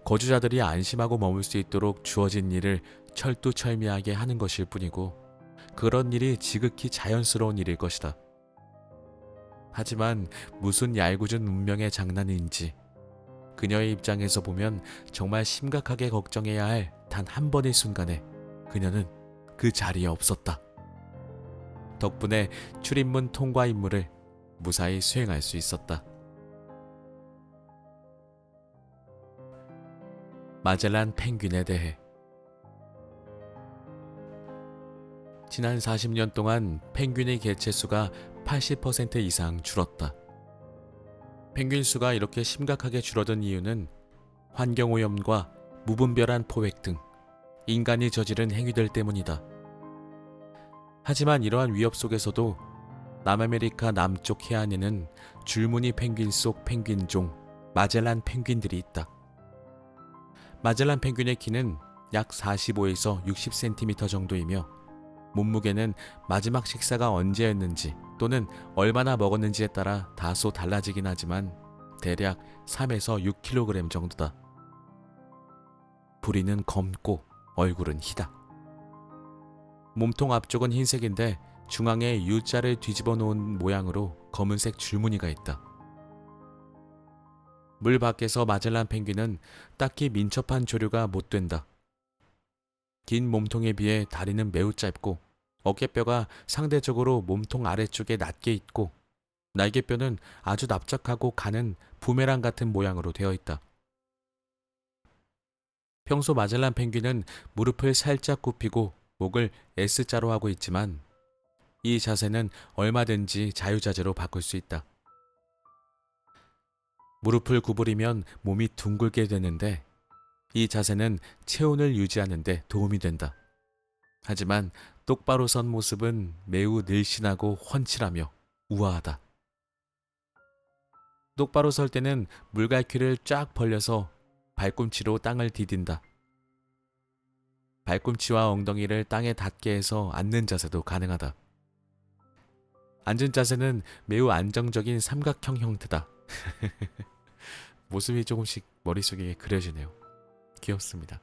거주자들이 안심하고 머물 수 있도록 주어진 일을 철두철미하게 하는 것일 뿐이고 그런 일이 지극히 자연스러운 일일 것이다. 하지만 무슨 얄궂은 운명의 장난인지 그녀의 입장에서 보면 정말 심각하게 걱정해야 할 단 한 번의 순간에 그녀는 그 자리에 없었다. 덕분에 출입문 통과 임무를 무사히 수행할 수 있었다. 마젤란 펭귄에 대해 지난 40년 동안 펭귄의 개체수가 80% 이상 줄었다. 펭귄 수가 이렇게 심각하게 줄어든 이유는 환경오염과 무분별한 포획 등 인간이 저지른 행위들 때문이다. 하지만 이러한 위협 속에서도 남아메리카 남쪽 해안에는 줄무늬 펭귄 속 펭귄종 마젤란 펭귄들이 있다. 마젤란 펭귄의 키는 약 45에서 60cm 정도이며 몸무게는 마지막 식사가 언제였는지 또는 얼마나 먹었는지에 따라 다소 달라지긴 하지만 대략 3에서 6kg 정도다. 부리는 검고 얼굴은 희다. 몸통 앞쪽은 흰색인데 중앙에 U자를 뒤집어 놓은 모양으로 검은색 줄무늬가 있다. 물 밖에서 마젤란 펭귄은 딱히 민첩한 조류가 못 된다. 긴 몸통에 비해 다리는 매우 짧고 어깨뼈가 상대적으로 몸통 아래쪽에 낮게 있고 날개뼈는 아주 납작하고 가는 부메랑 같은 모양으로 되어 있다. 평소 마젤란 펭귄은 무릎을 살짝 굽히고 목을 S자로 하고 있지만 이 자세는 얼마든지 자유자재로 바꿀 수 있다. 무릎을 구부리면 몸이 둥글게 되는데 이 자세는 체온을 유지하는 데 도움이 된다. 하지만 똑바로 선 모습은 매우 늘씬하고 훤칠하며 우아하다. 똑바로 설 때는 물갈퀴를 쫙 벌려서 발꿈치로 땅을 디딘다. 발꿈치와 엉덩이를 땅에 닿게 해서 앉는 자세도 가능하다. 앉은 자세는 매우 안정적인 삼각형 형태다. 모습이 조금씩 머릿속에 그려지네요. 귀엽습니다.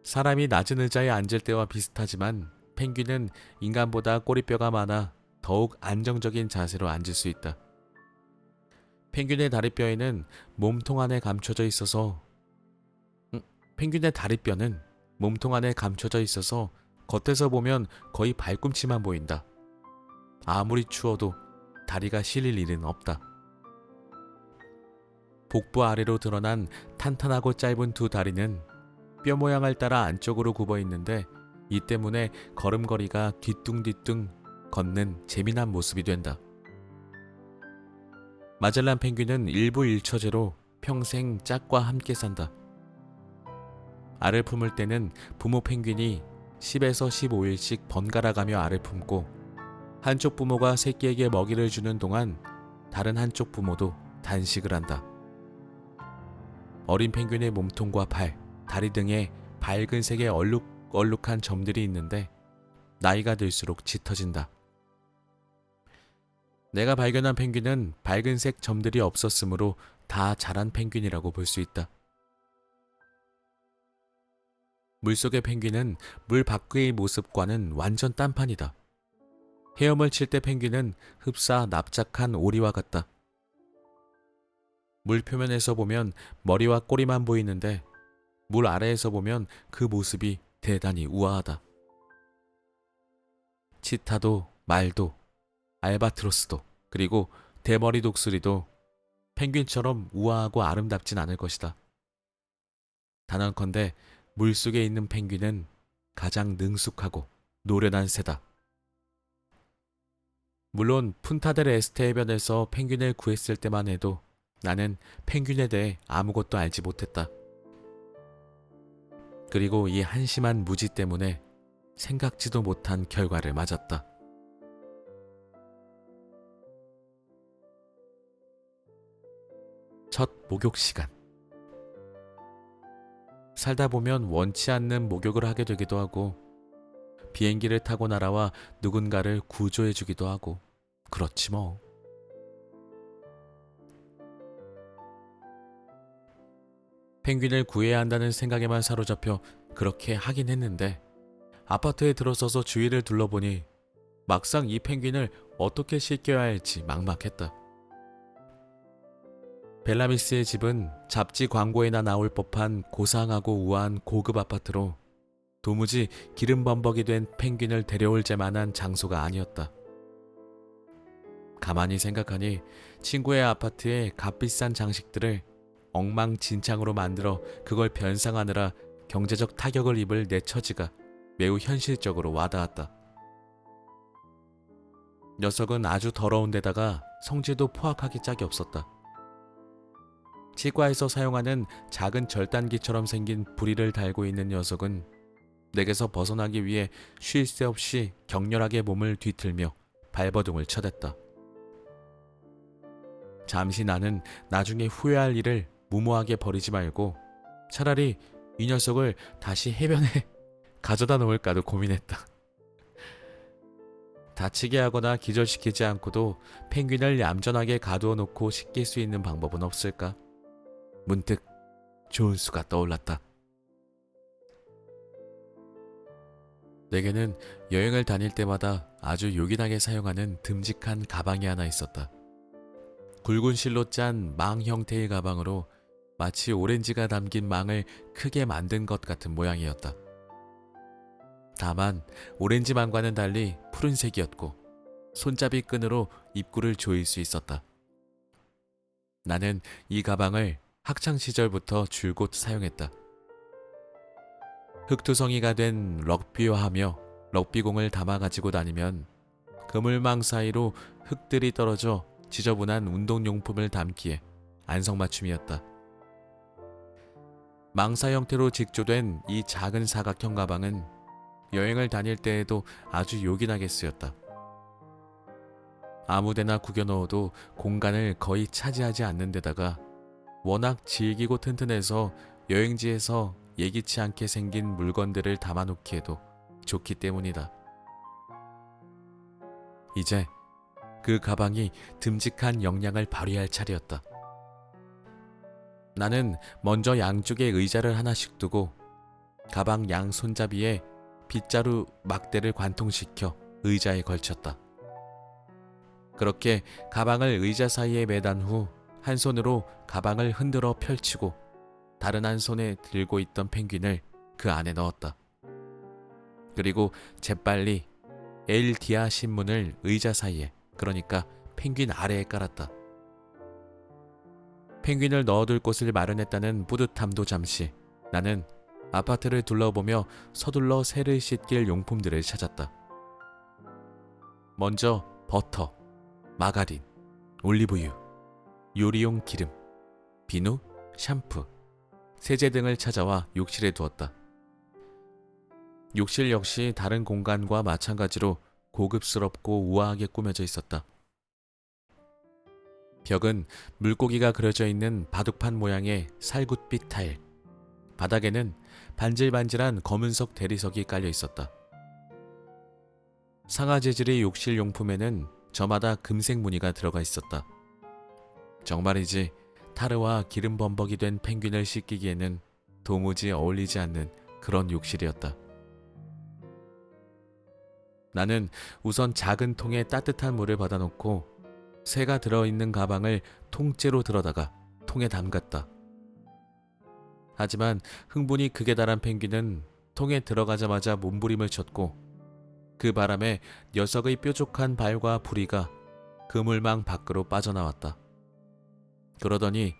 사람이 낮은 의자에 앉을 때와 비슷하지만 펭귄은 인간보다 꼬리뼈가 많아 더욱 안정적인 자세로 앉을 수 있다. 펭귄의 다리뼈에는 몸통 안에 감춰져 있어서 펭귄의 다리뼈는 몸통 안에 감춰져 있어서 겉에서 보면 거의 발꿈치만 보인다. 아무리 추워도 다리가 실릴 일은 없다. 복부 아래로 드러난 탄탄하고 짧은 두 다리는 뼈 모양을 따라 안쪽으로 굽어 있는데 이 때문에 걸음걸이가 뒤뚱뒤뚱 걷는 재미난 모습이 된다. 마젤란 펭귄은 일부일처제로 평생 짝과 함께 산다. 알을 품을 때는 부모 펭귄이 10에서 15일씩 번갈아가며 알을 품고 한쪽 부모가 새끼에게 먹이를 주는 동안 다른 한쪽 부모도 단식을 한다. 어린 펭귄의 몸통과 발, 다리 등에 밝은 색의 얼룩얼룩한 점들이 있는데 나이가 들수록 짙어진다. 내가 발견한 펭귄은 밝은색 점들이 없었으므로 다 자란 펭귄이라고 볼 수 있다. 물속의 펭귄은 물 밖의 모습과는 완전 딴판이다. 헤엄을 칠 때 펭귄은 흡사 납작한 오리와 같다. 물 표면에서 보면 머리와 꼬리만 보이는데 물 아래에서 보면 그 모습이 대단히 우아하다. 치타도 말도 알바트로스도 그리고 대머리 독수리도 펭귄처럼 우아하고 아름답진 않을 것이다. 단언컨대 물속에 있는 펭귄은 가장 능숙하고 노련한 새다. 물론 푼타델 에스테 해변에서 펭귄을 구했을 때만 해도 나는 펭귄에 대해 아무것도 알지 못했다. 그리고 이 한심한 무지 때문에 생각지도 못한 결과를 맞았다. 첫 목욕 시간. 살다 보면 원치 않는 목욕을 하게 되기도 하고 비행기를 타고 날아와 누군가를 구조해 주기도 하고 그렇지 뭐. 펭귄을 구해야 한다는 생각에만 사로잡혀 그렇게 하긴 했는데 아파트에 들어서서 주위를 둘러보니 막상 이 펭귄을 어떻게 씻겨야 할지 막막했다. 벨라미스의 집은 잡지 광고에나 나올 법한 고상하고 우아한 고급 아파트로 도무지 기름 범벅이 된 펭귄을 데려올 재만한 장소가 아니었다. 가만히 생각하니 친구의 아파트에 값비싼 장식들을 엉망진창으로 만들어 그걸 변상하느라 경제적 타격을 입을 내 처지가 매우 현실적으로 와닿았다. 녀석은 아주 더러운 데다가 성질도 포악하기 짝이 없었다. 치과에서 사용하는 작은 절단기처럼 생긴 부리를 달고 있는 녀석은 내게서 벗어나기 위해 쉴 새 없이 격렬하게 몸을 뒤틀며 발버둥을 쳐댔다. 잠시 나는 나중에 후회할 일을 무모하게 버리지 말고 차라리 이 녀석을 다시 해변에 가져다 놓을까도 고민했다. 다치게 하거나 기절시키지 않고도 펭귄을 얌전하게 가두어 놓고 씻길 수 있는 방법은 없을까? 문득 좋은 수가 떠올랐다. 내게는 여행을 다닐 때마다 아주 요긴하게 사용하는 듬직한 가방이 하나 있었다. 굵은 실로 짠 망 형태의 가방으로 마치 오렌지가 담긴 망을 크게 만든 것 같은 모양이었다. 다만 오렌지 망과는 달리 푸른색이었고 손잡이 끈으로 입구를 조일 수 있었다. 나는 이 가방을 학창시절부터 줄곧 사용했다. 흙투성이가 된 럭비화하며 럭비공을 담아 가지고 다니면 그물망 사이로 흙들이 떨어져 지저분한 운동용품을 담기에 안성맞춤이었다. 망사 형태로 직조된 이 작은 사각형 가방은 여행을 다닐 때에도 아주 요긴하게 쓰였다. 아무데나 구겨 넣어도 공간을 거의 차지하지 않는 데다가 워낙 질기고 튼튼해서 여행지에서 예기치 않게 생긴 물건들을 담아놓기에도 좋기 때문이다. 이제 그 가방이 듬직한 역량을 발휘할 차례였다. 나는 먼저 양쪽에 의자를 하나씩 두고 가방 양 손잡이에 빗자루 막대를 관통시켜 의자에 걸쳤다. 그렇게 가방을 의자 사이에 매단 후 한 손으로 가방을 흔들어 펼치고 다른 한 손에 들고 있던 펭귄을 그 안에 넣었다. 그리고 재빨리 엘디아 신문을 의자 사이에, 그러니까 펭귄 아래에 깔았다. 펭귄을 넣어둘 곳을 마련했다는 뿌듯함도 잠시 나는 아파트를 둘러보며 서둘러 새를 씻길 용품들을 찾았다. 먼저 버터, 마가린, 올리브유, 요리용 기름, 비누, 샴푸, 세제 등을 찾아와 욕실에 두었다. 욕실 역시 다른 공간과 마찬가지로 고급스럽고 우아하게 꾸며져 있었다. 벽은 물고기가 그려져 있는 바둑판 모양의 살굿빛 타일, 바닥에는 반질반질한 검은석 대리석이 깔려 있었다. 상하 재질의 욕실 용품에는 저마다 금색 무늬가 들어가 있었다. 정말이지 타르와 기름 범벅이 된 펭귄을 씻기기에는 도무지 어울리지 않는 그런 욕실이었다. 나는 우선 작은 통에 따뜻한 물을 받아놓고 새가 들어있는 가방을 통째로 들어다가 통에 담갔다. 하지만 흥분이 극에 달한 펭귄은 통에 들어가자마자 몸부림을 쳤고 그 바람에 녀석의 뾰족한 발과 부리가 그물망 밖으로 빠져나왔다. 그러더니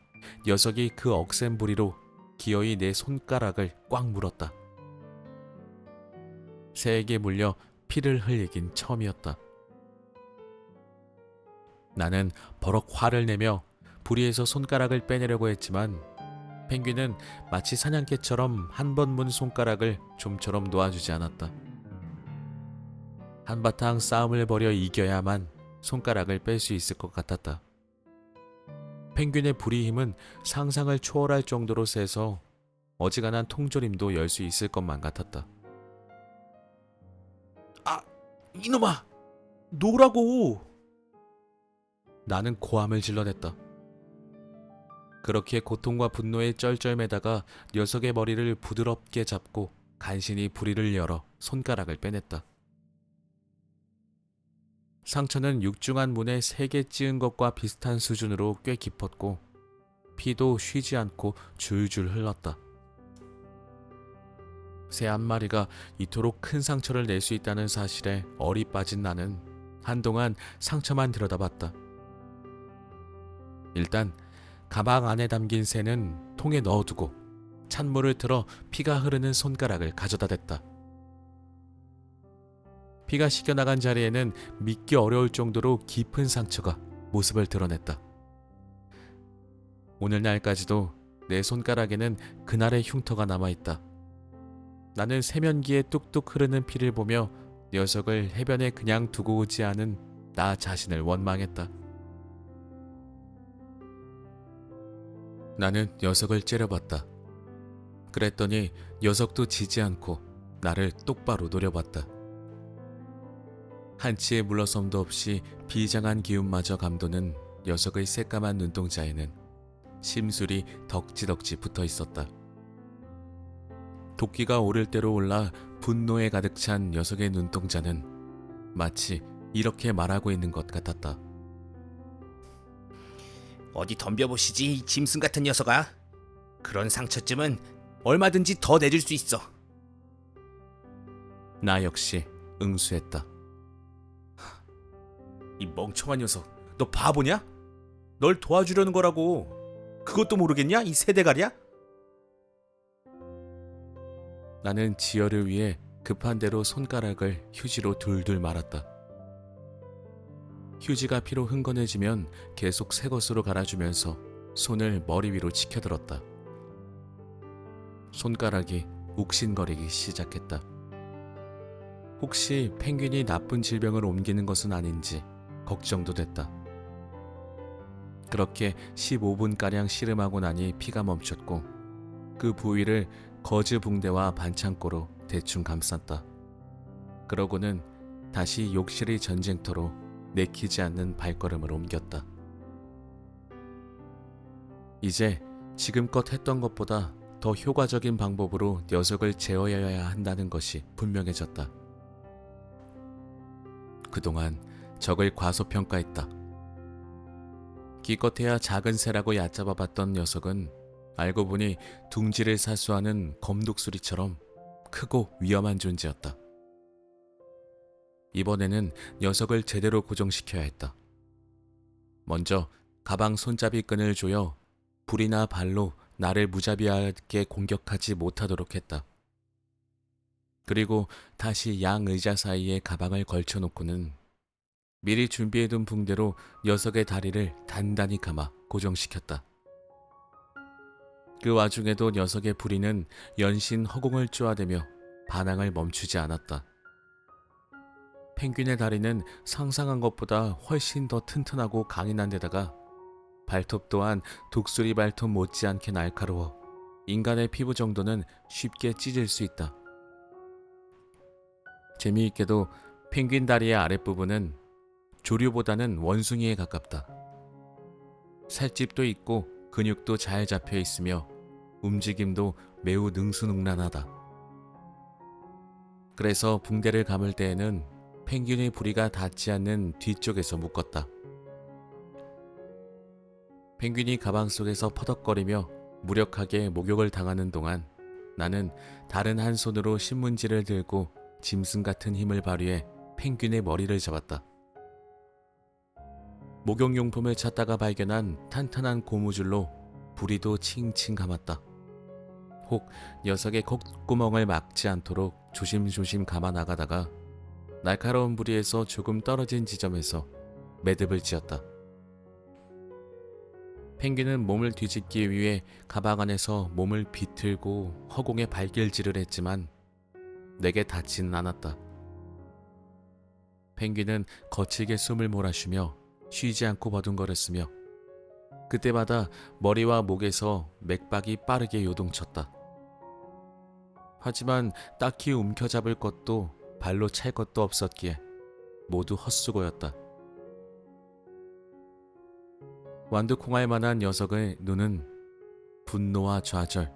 녀석이 그 억센 부리로 기어이 내 손가락을 꽉 물었다. 새에게 물려 피를 흘리긴 처음이었다. 나는 버럭 화를 내며 부리에서 손가락을 빼내려고 했지만 펭귄은 마치 사냥개처럼 한 번 문 손가락을 좀처럼 놓아주지 않았다. 한바탕 싸움을 벌여 이겨야만 손가락을 뺄 수 있을 것 같았다. 펭귄의 부리 힘은 상상을 초월할 정도로 세서 어지간한 통조림도 열 수 있을 것만 같았다. 아, 이놈아! 놓으라고! 나는 고함을 질러댔다. 그렇게 고통과 분노에 쩔쩔매다가 녀석의 머리를 부드럽게 잡고 간신히 부리를 열어 손가락을 빼냈다. 상처는 육중한 문에 3개 찌은 것과 비슷한 수준으로 꽤 깊었고 피도 쉬지 않고 줄줄 흘렀다. 새 한 마리가 이토록 큰 상처를 낼 수 있다는 사실에 얼이 빠진 나는 한동안 상처만 들여다봤다. 일단 가방 안에 담긴 새는 통에 넣어두고 찬물을 틀어 피가 흐르는 손가락을 가져다 댔다. 피가 씻겨나간 자리에는 믿기 어려울 정도로 깊은 상처가 모습을 드러냈다. 오늘날까지도 내 손가락에는 그날의 흉터가 남아있다. 나는 세면기에 뚝뚝 흐르는 피를 보며 녀석을 해변에 그냥 두고 오지 않은 나 자신을 원망했다. 나는 녀석을 째려봤다. 그랬더니 녀석도 지지 않고 나를 똑바로 노려봤다. 한치의 물러섬도 없이 비장한 기운마저 감도는 녀석의 새까만 눈동자에는 심술이 덕지덕지 붙어 있었다. 도끼가 오를 대로 올라 분노에 가득 찬 녀석의 눈동자는 마치 이렇게 말하고 있는 것 같았다. 어디 덤벼보시지, 이 짐승 같은 녀석아. 그런 상처쯤은 얼마든지 더 내줄 수 있어. 나 역시 응수했다. 이 멍청한 녀석, 너 바보냐? 널 도와주려는 거라고. 그것도 모르겠냐, 이 세대가리야? 나는 지혈을 위해 급한 대로 손가락을 휴지로 둘둘 말았다. 휴지가 피로 흥건해지면 계속 새 것으로 갈아주면서 손을 머리 위로 치켜들었다. 손가락이 욱신거리기 시작했다. 혹시 펭귄이 나쁜 질병을 옮기는 것은 아닌지 걱정도 됐다. 그렇게 15분가량 씨름하고 나니 피가 멈췄고 그 부위를 거즈 붕대와 반창고로 대충 감쌌다. 그러고는 다시 욕실의 전쟁터로 내키지 않는 발걸음을 옮겼다. 이제 지금껏 했던 것보다 더 효과적인 방법으로 녀석을 제어해야 한다는 것이 분명해졌다. 그동안 적을 과소평가했다. 기껏해야 작은 새라고 얕잡아봤던 녀석은 알고 보니 둥지를 사수하는 검독수리처럼 크고 위험한 존재였다. 이번에는 녀석을 제대로 고정시켜야 했다. 먼저 가방 손잡이 끈을 조여 불이나 발로 나를 무자비하게 공격하지 못하도록 했다. 그리고 다시 양 의자 사이에 가방을 걸쳐놓고는 미리 준비해둔 붕대로 녀석의 다리를 단단히 감아 고정시켰다. 그 와중에도 녀석의 부리는 연신 허공을 쪼아대며 반항을 멈추지 않았다. 펭귄의 다리는 상상한 것보다 훨씬 더 튼튼하고 강인한 데다가 발톱 또한 독수리 발톱 못지않게 날카로워 인간의 피부 정도는 쉽게 찢을 수 있다. 재미있게도 펭귄 다리의 아랫부분은 조류보다는 원숭이에 가깝다. 살집도 있고 근육도 잘 잡혀 있으며 움직임도 매우 능수능란하다. 그래서 붕대를 감을 때에는 펭귄의 부리가 닿지 않는 뒤쪽에서 묶었다. 펭귄이 가방 속에서 퍼덕거리며 무력하게 목욕을 당하는 동안 나는 다른 한 손으로 신문지를 들고 짐승 같은 힘을 발휘해 펭귄의 머리를 잡았다. 목욕용품을 찾다가 발견한 탄탄한 고무줄로 부리도 칭칭 감았다. 혹 녀석의 콧구멍을 막지 않도록 조심조심 감아 나가다가 날카로운 부리에서 조금 떨어진 지점에서 매듭을 지었다. 펭귄은 몸을 뒤집기 위해 가방 안에서 몸을 비틀고 허공에 발길질을 했지만 내게 닿지는 않았다. 펭귄은 거칠게 숨을 몰아쉬며 쉬지 않고 버둥거렸으며 그때마다 머리와 목에서 맥박이 빠르게 요동쳤다. 하지만 딱히 움켜잡을 것도 발로 찰 것도 없었기에 모두 헛수고였다. 완두콩알 만한 녀석의 눈은 분노와 좌절,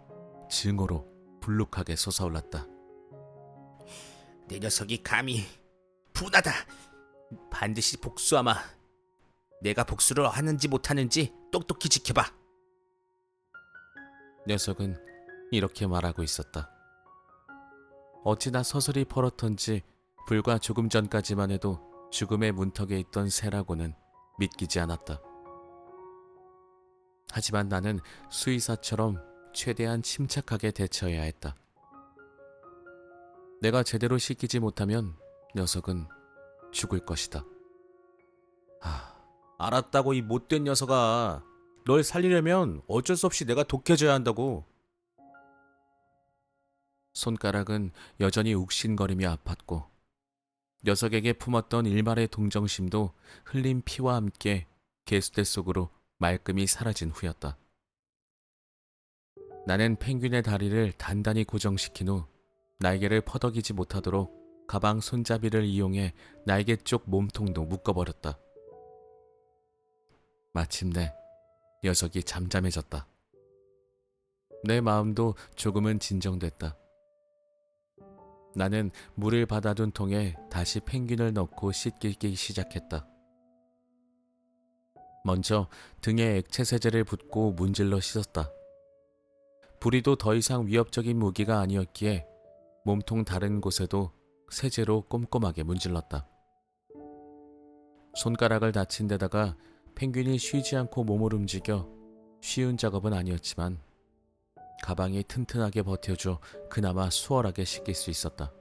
증오로 불룩하게 솟아올랐다. 내 녀석이 감히 분하다. 반드시 복수하마. 내가 복수를 하는지 못하는지 똑똑히 지켜봐. 녀석은 이렇게 말하고 있었다. 어찌나 서슬이 펄었던지 불과 조금 전까지만 해도 죽음의 문턱에 있던 새라고는 믿기지 않았다. 하지만 나는 수의사처럼 최대한 침착하게 대처해야 했다. 내가 제대로 씻기지 못하면 녀석은 죽을 것이다. 알았다고, 이 못된 녀석아. 널 살리려면 어쩔 수 없이 내가 독해져야 한다고. 손가락은 여전히 욱신거리며 아팠고 녀석에게 품었던 일말의 동정심도 흘린 피와 함께 개수대 속으로 말끔히 사라진 후였다. 나는 펭귄의 다리를 단단히 고정시킨 후 날개를 퍼덕이지 못하도록 가방 손잡이를 이용해 날개 쪽 몸통도 묶어버렸다. 마침내 녀석이 잠잠해졌다. 내 마음도 조금은 진정됐다. 나는 물을 받아둔 통에 다시 펭귄을 넣고 씻기기 시작했다. 먼저 등에 액체 세제를 붓고 문질러 씻었다. 부리도 더 이상 위협적인 무기가 아니었기에 몸통 다른 곳에도 세제로 꼼꼼하게 문질렀다. 손가락을 다친 데다가 펭귄이 쉬지 않고 몸을 움직여 쉬운 작업은 아니었지만 가방이 튼튼하게 버텨줘 그나마 수월하게 씻길 수 있었다.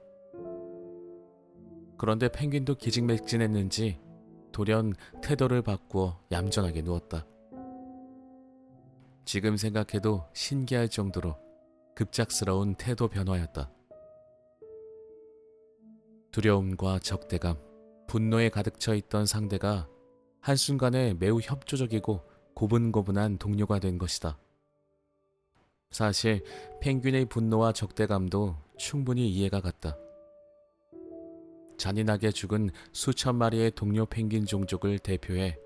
그런데 펭귄도 기진맥진했는지 돌연 태도를 바꾸어 얌전하게 누웠다. 지금 생각해도 신기할 정도로 급작스러운 태도 변화였다. 두려움과 적대감, 분노에 가득 차 있던 상대가 한순간에 매우 협조적이고 고분고분한 동료가 된 것이다. 사실 펭귄의 분노와 적대감도 충분히 이해가 갔다. 잔인하게 죽은 수천 마리의 동료 펭귄 종족을 대표해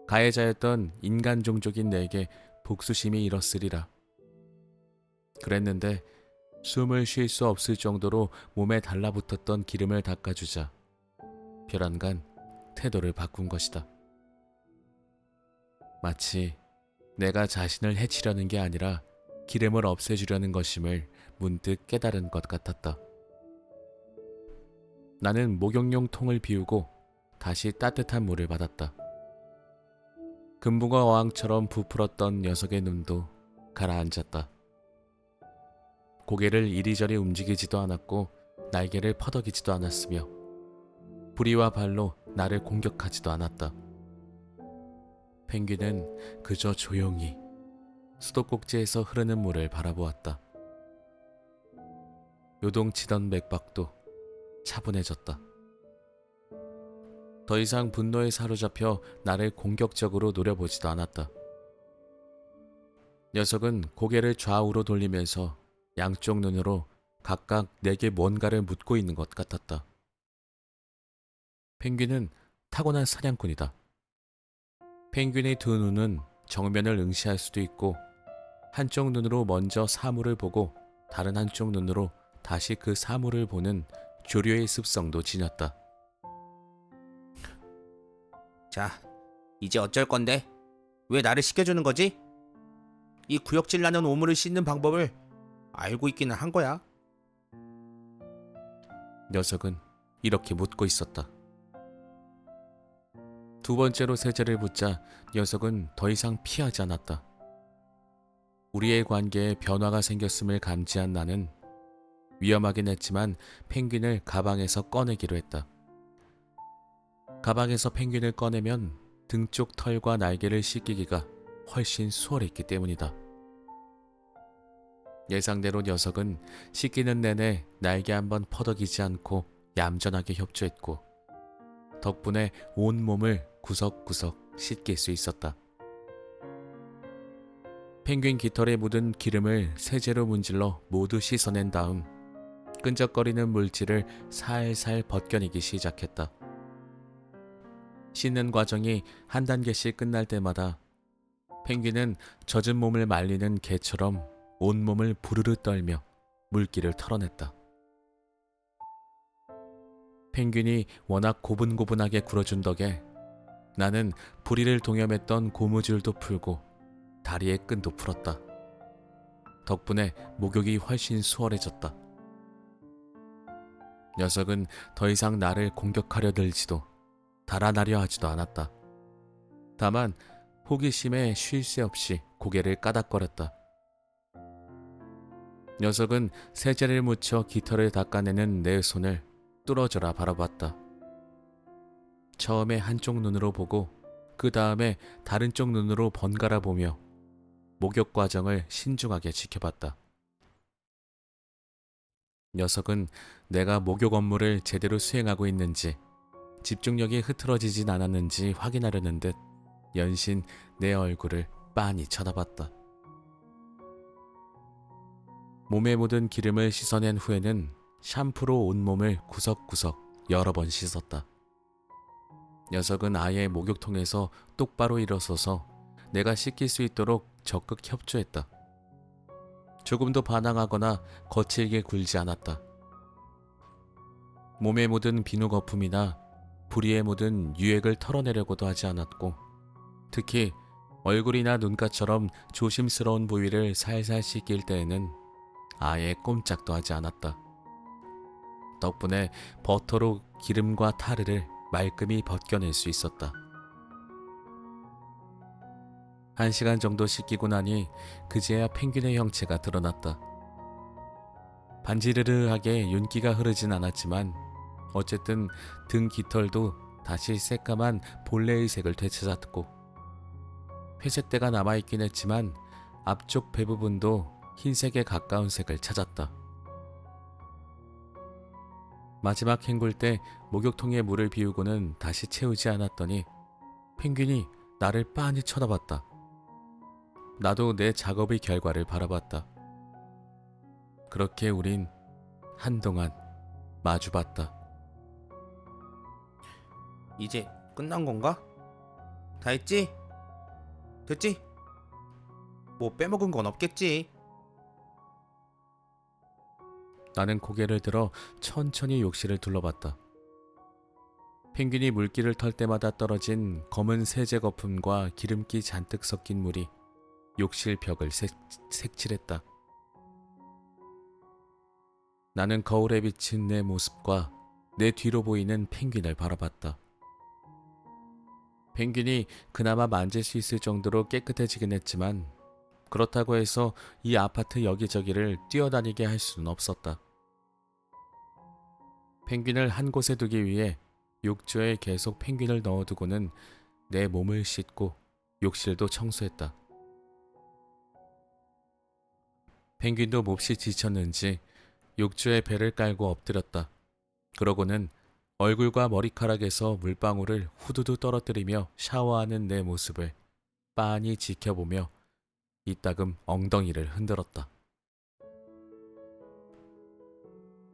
가해자였던 인간 종족인 내게 복수심이 일었으리라. 그랬는데 숨을 쉴 수 없을 정도로 몸에 달라붙었던 기름을 닦아주자 별안간 태도를 바꾼 것이다. 마치 내가 자신을 해치려는 게 아니라 기름을 없애주려는 것임을 문득 깨달은 것 같았다. 나는 목욕용 통을 비우고 다시 따뜻한 물을 받았다. 금붕어 어항처럼 부풀었던 녀석의 눈도 가라앉았다. 고개를 이리저리 움직이지도 않았고 날개를 퍼덕이지도 않았으며 부리와 발로 나를 공격하지도 않았다. 펭귄은 그저 조용히 수도꼭지에서 흐르는 물을 바라보았다. 요동치던 맥박도 차분해졌다. 더 이상 분노에 사로잡혀 나를 공격적으로 노려보지도 않았다. 녀석은 고개를 좌우로 돌리면서 양쪽 눈으로 각각 내게 뭔가를 묻고 있는 것 같았다. 펭귄은 타고난 사냥꾼이다. 펭귄의 두 눈은 정면을 응시할 수도 있고 한쪽 눈으로 먼저 사물을 보고 다른 한쪽 눈으로 다시 그 사물을 보는 조류의 습성도 지녔다. 자, 이제 어쩔 건데? 왜 나를 시켜주는 거지? 이 구역질 나는 오물을 씻는 방법을 알고 있기는 한 거야. 녀석은 이렇게 묻고 있었다. 두 번째로 세제를 붓자 녀석은 더 이상 피하지 않았다. 우리의 관계에 변화가 생겼음을 감지한 나는 위험하긴 했지만 펭귄을 가방에서 꺼내기로 했다. 가방에서 펭귄을 꺼내면 등 쪽 털과 날개를 씻기기가 훨씬 수월했기 때문이다. 예상대로 녀석은 씻기는 내내 날개 한번 퍼덕이지 않고 얌전하게 협조했고 덕분에 온 몸을 구석구석 씻길 수 있었다. 펭귄 깃털에 묻은 기름을 세제로 문질러 모두 씻어낸 다음 끈적거리는 물질을 살살 벗겨내기 시작했다. 씻는 과정이 한 단계씩 끝날 때마다 펭귄은 젖은 몸을 말리는 개처럼 온몸을 부르르 떨며 물기를 털어냈다. 펭귄이 워낙 고분고분하게 굴어준 덕에 나는 부리를 동여맸던 고무줄도 풀고 다리의 끈도 풀었다. 덕분에 목욕이 훨씬 수월해졌다. 녀석은 더 이상 나를 공격하려 들지도 달아나려 하지도 않았다. 다만 호기심에 쉴 새 없이 고개를 까닥거렸다. 녀석은 세제를 묻혀 깃털을 닦아내는 내 손을 뚫어져라 바라봤다. 처음에 한쪽 눈으로 보고 그 다음에 다른 쪽 눈으로 번갈아 보며 목욕 과정을 신중하게 지켜봤다. 녀석은 내가 목욕 업무를 제대로 수행하고 있는지 집중력이 흐트러지진 않았는지 확인하려는 듯 연신 내 얼굴을 빤히 쳐다봤다. 몸에 묻은 기름을 씻어낸 후에는 샴푸로 온몸을 구석구석 여러 번 씻었다. 녀석은 아예 목욕통에서 똑바로 일어서서 내가 씻길 수 있도록 적극 협조했다. 조금도 반항하거나 거칠게 굴지 않았다. 몸에 묻은 비누 거품이나 부리에 묻은 유액을 털어내려고도 하지 않았고, 특히 얼굴이나 눈가처럼 조심스러운 부위를 살살 씻길 때에는 아예 꼼짝도 하지 않았다. 덕분에 버터로 기름과 타르를 말끔히 벗겨낼 수 있었다. 1시간 정도 씻기고 나니 그제야 펭귄의 형체가 드러났다. 반지르르하게 윤기가 흐르진 않았지만 어쨌든 등 깃털도 다시 새까만 본래의 색을 되찾았고, 회색대가 남아있긴 했지만 앞쪽 배 부분도 흰색에 가까운 색을 찾았다. 마지막 헹굴 때 목욕통에 물을 비우고는 다시 채우지 않았더니 펭귄이 나를 빤히 쳐다봤다. 나도 내 작업의 결과를 바라봤다. 그렇게 우린 한동안 마주봤다. 이제 끝난 건가? 다 했지? 됐지? 뭐 빼먹은 건 없겠지? 나는 고개를 들어 천천히 욕실을 둘러봤다. 펭귄이 물기를 털 때마다 떨어진 검은 세제 거품과 기름기 잔뜩 섞인 물이 욕실 벽을 색칠했다. 나는 거울에 비친 내 모습과 내 뒤로 보이는 펭귄을 바라봤다. 펭귄이 그나마 만질 수 있을 정도로 깨끗해지긴 했지만 그렇다고 해서 이 아파트 여기저기를 뛰어다니게 할 수는 없었다. 펭귄을 한 곳에 두기 위해 욕조에 계속 펭귄을 넣어두고는 내 몸을 씻고 욕실도 청소했다. 펭귄도 몹시 지쳤는지 욕조에 배를 깔고 엎드렸다. 그러고는 얼굴과 머리카락에서 물방울을 후두두 떨어뜨리며 샤워하는 내 모습을 빤히 지켜보며 이따금 엉덩이를 흔들었다.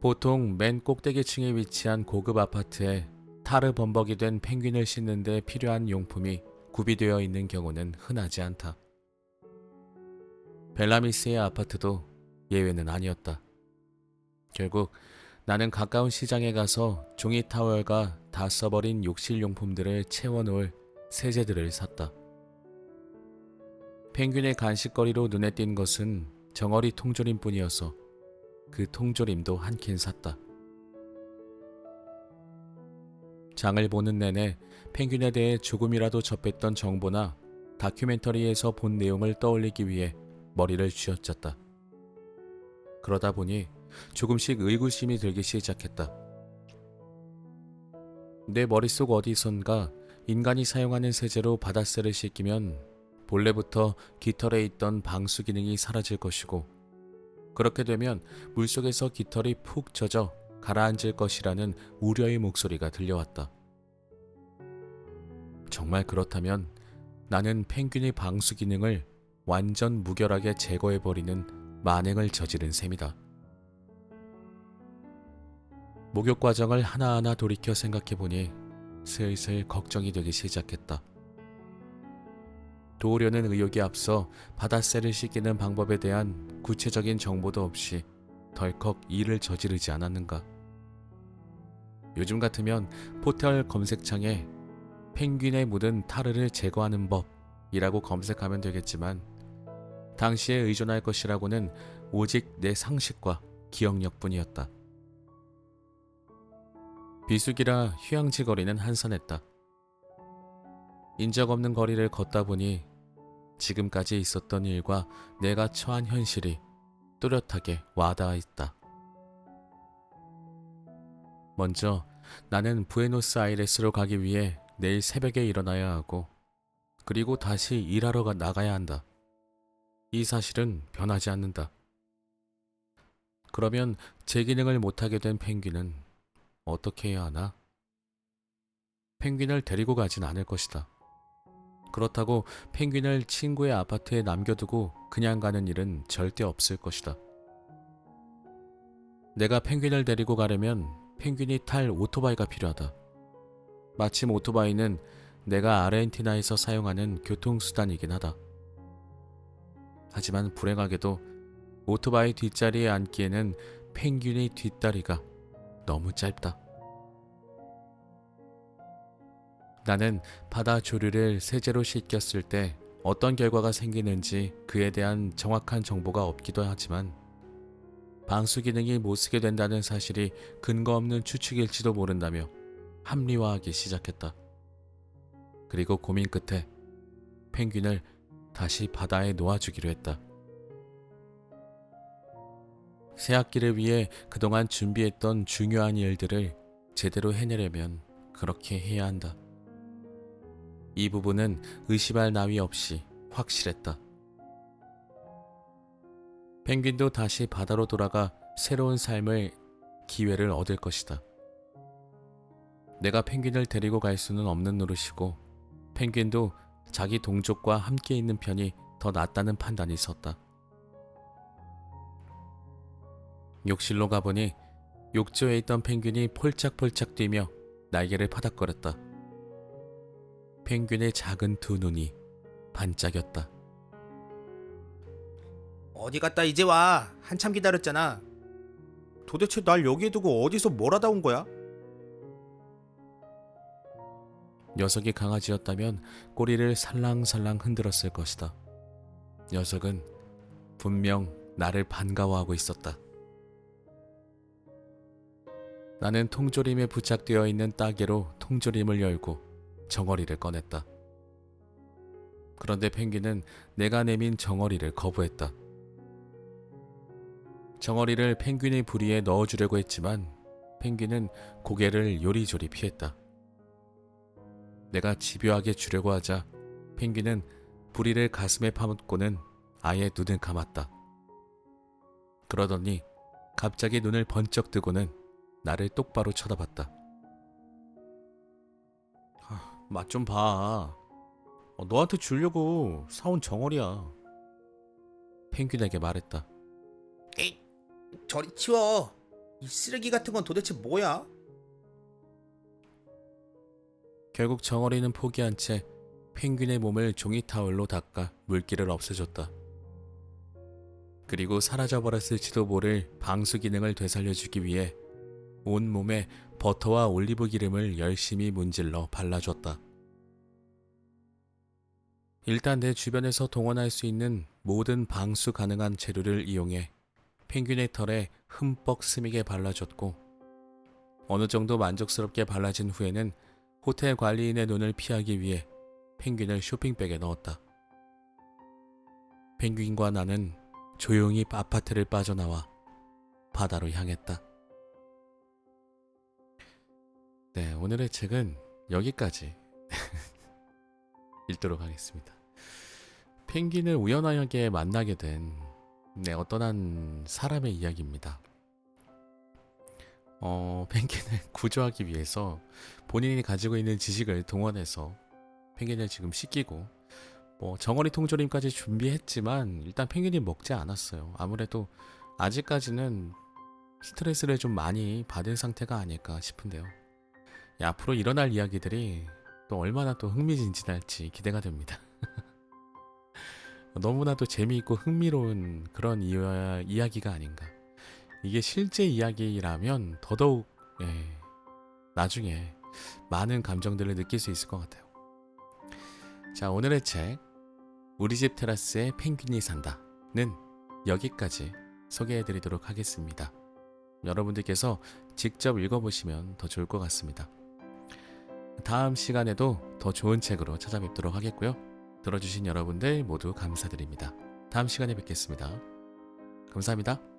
보통 맨 꼭대기층에 위치한 고급 아파트에 타르 범벅이 된 펭귄을 씻는 데 필요한 용품이 구비되어 있는 경우는 흔하지 않다. 벨라미스의 아파트도 예외는 아니었다. 결국 나는 가까운 시장에 가서 종이 타월과 다 써버린 욕실 용품들을 채워놓을 세제들을 샀다. 펭귄의 간식거리로 눈에 띈 것은 정어리 통조림뿐이어서 그 통조림도 한 캔 샀다. 장을 보는 내내 펭귄에 대해 조금이라도 접했던 정보나 다큐멘터리에서 본 내용을 떠올리기 위해 머리를 쥐어짰다. 그러다 보니 조금씩 의구심이 들기 시작했다. 내 머릿속 어디선가 인간이 사용하는 세제로 바닷새를 씻기면 본래부터 깃털에 있던 방수 기능이 사라질 것이고, 그렇게 되면 물속에서 깃털이 푹 젖어 가라앉을 것이라는 우려의 목소리가 들려왔다. 정말 그렇다면 나는 펭귄의 방수 기능을 완전 무결하게 제거해버리는 만행을 저지른 셈이다. 목욕 과정을 하나하나 돌이켜 생각해보니 슬슬 걱정이 되기 시작했다. 도우려는 의욕이 앞서 바닷새를 씻기는 방법에 대한 구체적인 정보도 없이 덜컥 일을 저지르지 않았는가. 요즘 같으면 포털 검색창에 펭귄에 묻은 타르를 제거하는 법이라고 검색하면 되겠지만 당시에 의존할 것이라고는 오직 내 상식과 기억력뿐이었다. 비수기라 휴양지 거리는 한산했다. 인적 없는 거리를 걷다 보니 지금까지 있었던 일과 내가 처한 현실이 뚜렷하게 와닿아 있다. 먼저 나는 부에노스아이레스로 가기 위해 내일 새벽에 일어나야 하고 그리고 다시 일하러 나가야 한다. 이 사실은 변하지 않는다. 그러면 제 기능을 못하게 된 펭귄은 어떻게 해야 하나? 펭귄을 데리고 가진 않을 것이다. 그렇다고 펭귄을 친구의 아파트에 남겨두고 그냥 가는 일은 절대 없을 것이다. 내가 펭귄을 데리고 가려면 펭귄이 탈 오토바이가 필요하다. 마침 오토바이는 내가 아르헨티나에서 사용하는 교통수단이긴 하다. 하지만 불행하게도 오토바이 뒷자리에 앉기에는 펭귄의 뒷다리가 너무 짧다. 나는 바다 조류를 세제로 씻겼을 때 어떤 결과가 생기는지 그에 대한 정확한 정보가 없기도 하지만 방수 기능이 못쓰게 된다는 사실이 근거 없는 추측일지도 모른다며 합리화하기 시작했다. 그리고 고민 끝에 펭귄을 다시 바다에 놓아주기로 했다. 새학기를 위해 그동안 준비했던 중요한 일들을 제대로 해내려면 그렇게 해야 한다. 이 부분은 의심할 나위 없이 확실했다. 펭귄도 다시 바다로 돌아가 새로운 삶을 기회를 얻을 것이다. 내가 펭귄을 데리고 갈 수는 없는 노릇이고 펭귄도 자기 동족과 함께 있는 편이 더 낫다는 판단이 섰다. 욕실로 가보니 욕조에 있던 펭귄이 폴짝폴짝 뛰며 날개를 파닥거렸다. 펭귄의 작은 두 눈이 반짝였다. 어디 갔다 이제 와. 한참 기다렸잖아. 도대체 날 여기에 두고 어디서 뭘 하다 온 거야? 녀석이 강아지였다면 꼬리를 살랑살랑 흔들었을 것이다. 녀석은 분명 나를 반가워하고 있었다. 나는 통조림에 부착되어 있는 따개로 통조림을 열고 정어리를 꺼냈다. 그런데 펭귄은 내가 내민 정어리를 거부했다. 정어리를 펭귄의 부리에 넣어주려고 했지만 펭귄은 고개를 요리조리 피했다. 내가 집요하게 주려고 하자 펭귄은 부리를 가슴에 파묻고는 아예 눈을 감았다. 그러더니 갑자기 눈을 번쩍 뜨고는 나를 똑바로 쳐다봤다. 맛 좀 봐. 너한테 주려고 사온 정어리야. 펭귄에게 말했다. 에이, 저리 치워. 이 쓰레기 같은 건 도대체 뭐야? 결국 정어리는 포기한 채 펭귄의 몸을 종이 타월로 닦아 물기를 없애줬다. 그리고 사라져버렸을지도 모를 방수 기능을 되살려주기 위해 온 몸에 버터와 올리브 기름을 열심히 문질러 발라줬다. 일단 내 주변에서 동원할 수 있는 모든 방수 가능한 재료를 이용해 펭귄의 털에 흠뻑 스미게 발라줬고 어느 정도 만족스럽게 발라진 후에는 호텔 관리인의 눈을 피하기 위해 펭귄을 쇼핑백에 넣었다. 펭귄과 나는 조용히 아파트를 빠져나와 바다로 향했다. 네, 오늘의 책은 여기까지 읽도록 하겠습니다. 펭귄을 우연하게 만나게 된 어떤 한 사람의 이야기입니다. 펭귄을 구조하기 위해서 본인이 가지고 있는 지식을 동원해서 펭귄을 지금 씻기고 정어리 통조림까지 준비했지만 일단 펭귄이 먹지 않았어요. 아무래도 아직까지는 스트레스를 좀 많이 받은 상태가 아닐까 싶은데요. 앞으로 일어날 이야기들이 또 얼마나 또 흥미진진할지 기대가 됩니다. 너무나도 재미있고 흥미로운 그런 이야기가 아닌가. 이게 실제 이야기라면 더더욱 나중에 많은 감정들을 느낄 수 있을 것 같아요. 자, 오늘의 책 우리 집 테라스에 펭귄이 산다는 여기까지 소개해드리도록 하겠습니다. 여러분들께서 직접 읽어보시면 더 좋을 것 같습니다. 다음 시간에도 더 좋은 책으로 찾아뵙도록 하겠고요. 들어주신 여러분들 모두 감사드립니다. 다음 시간에 뵙겠습니다. 감사합니다.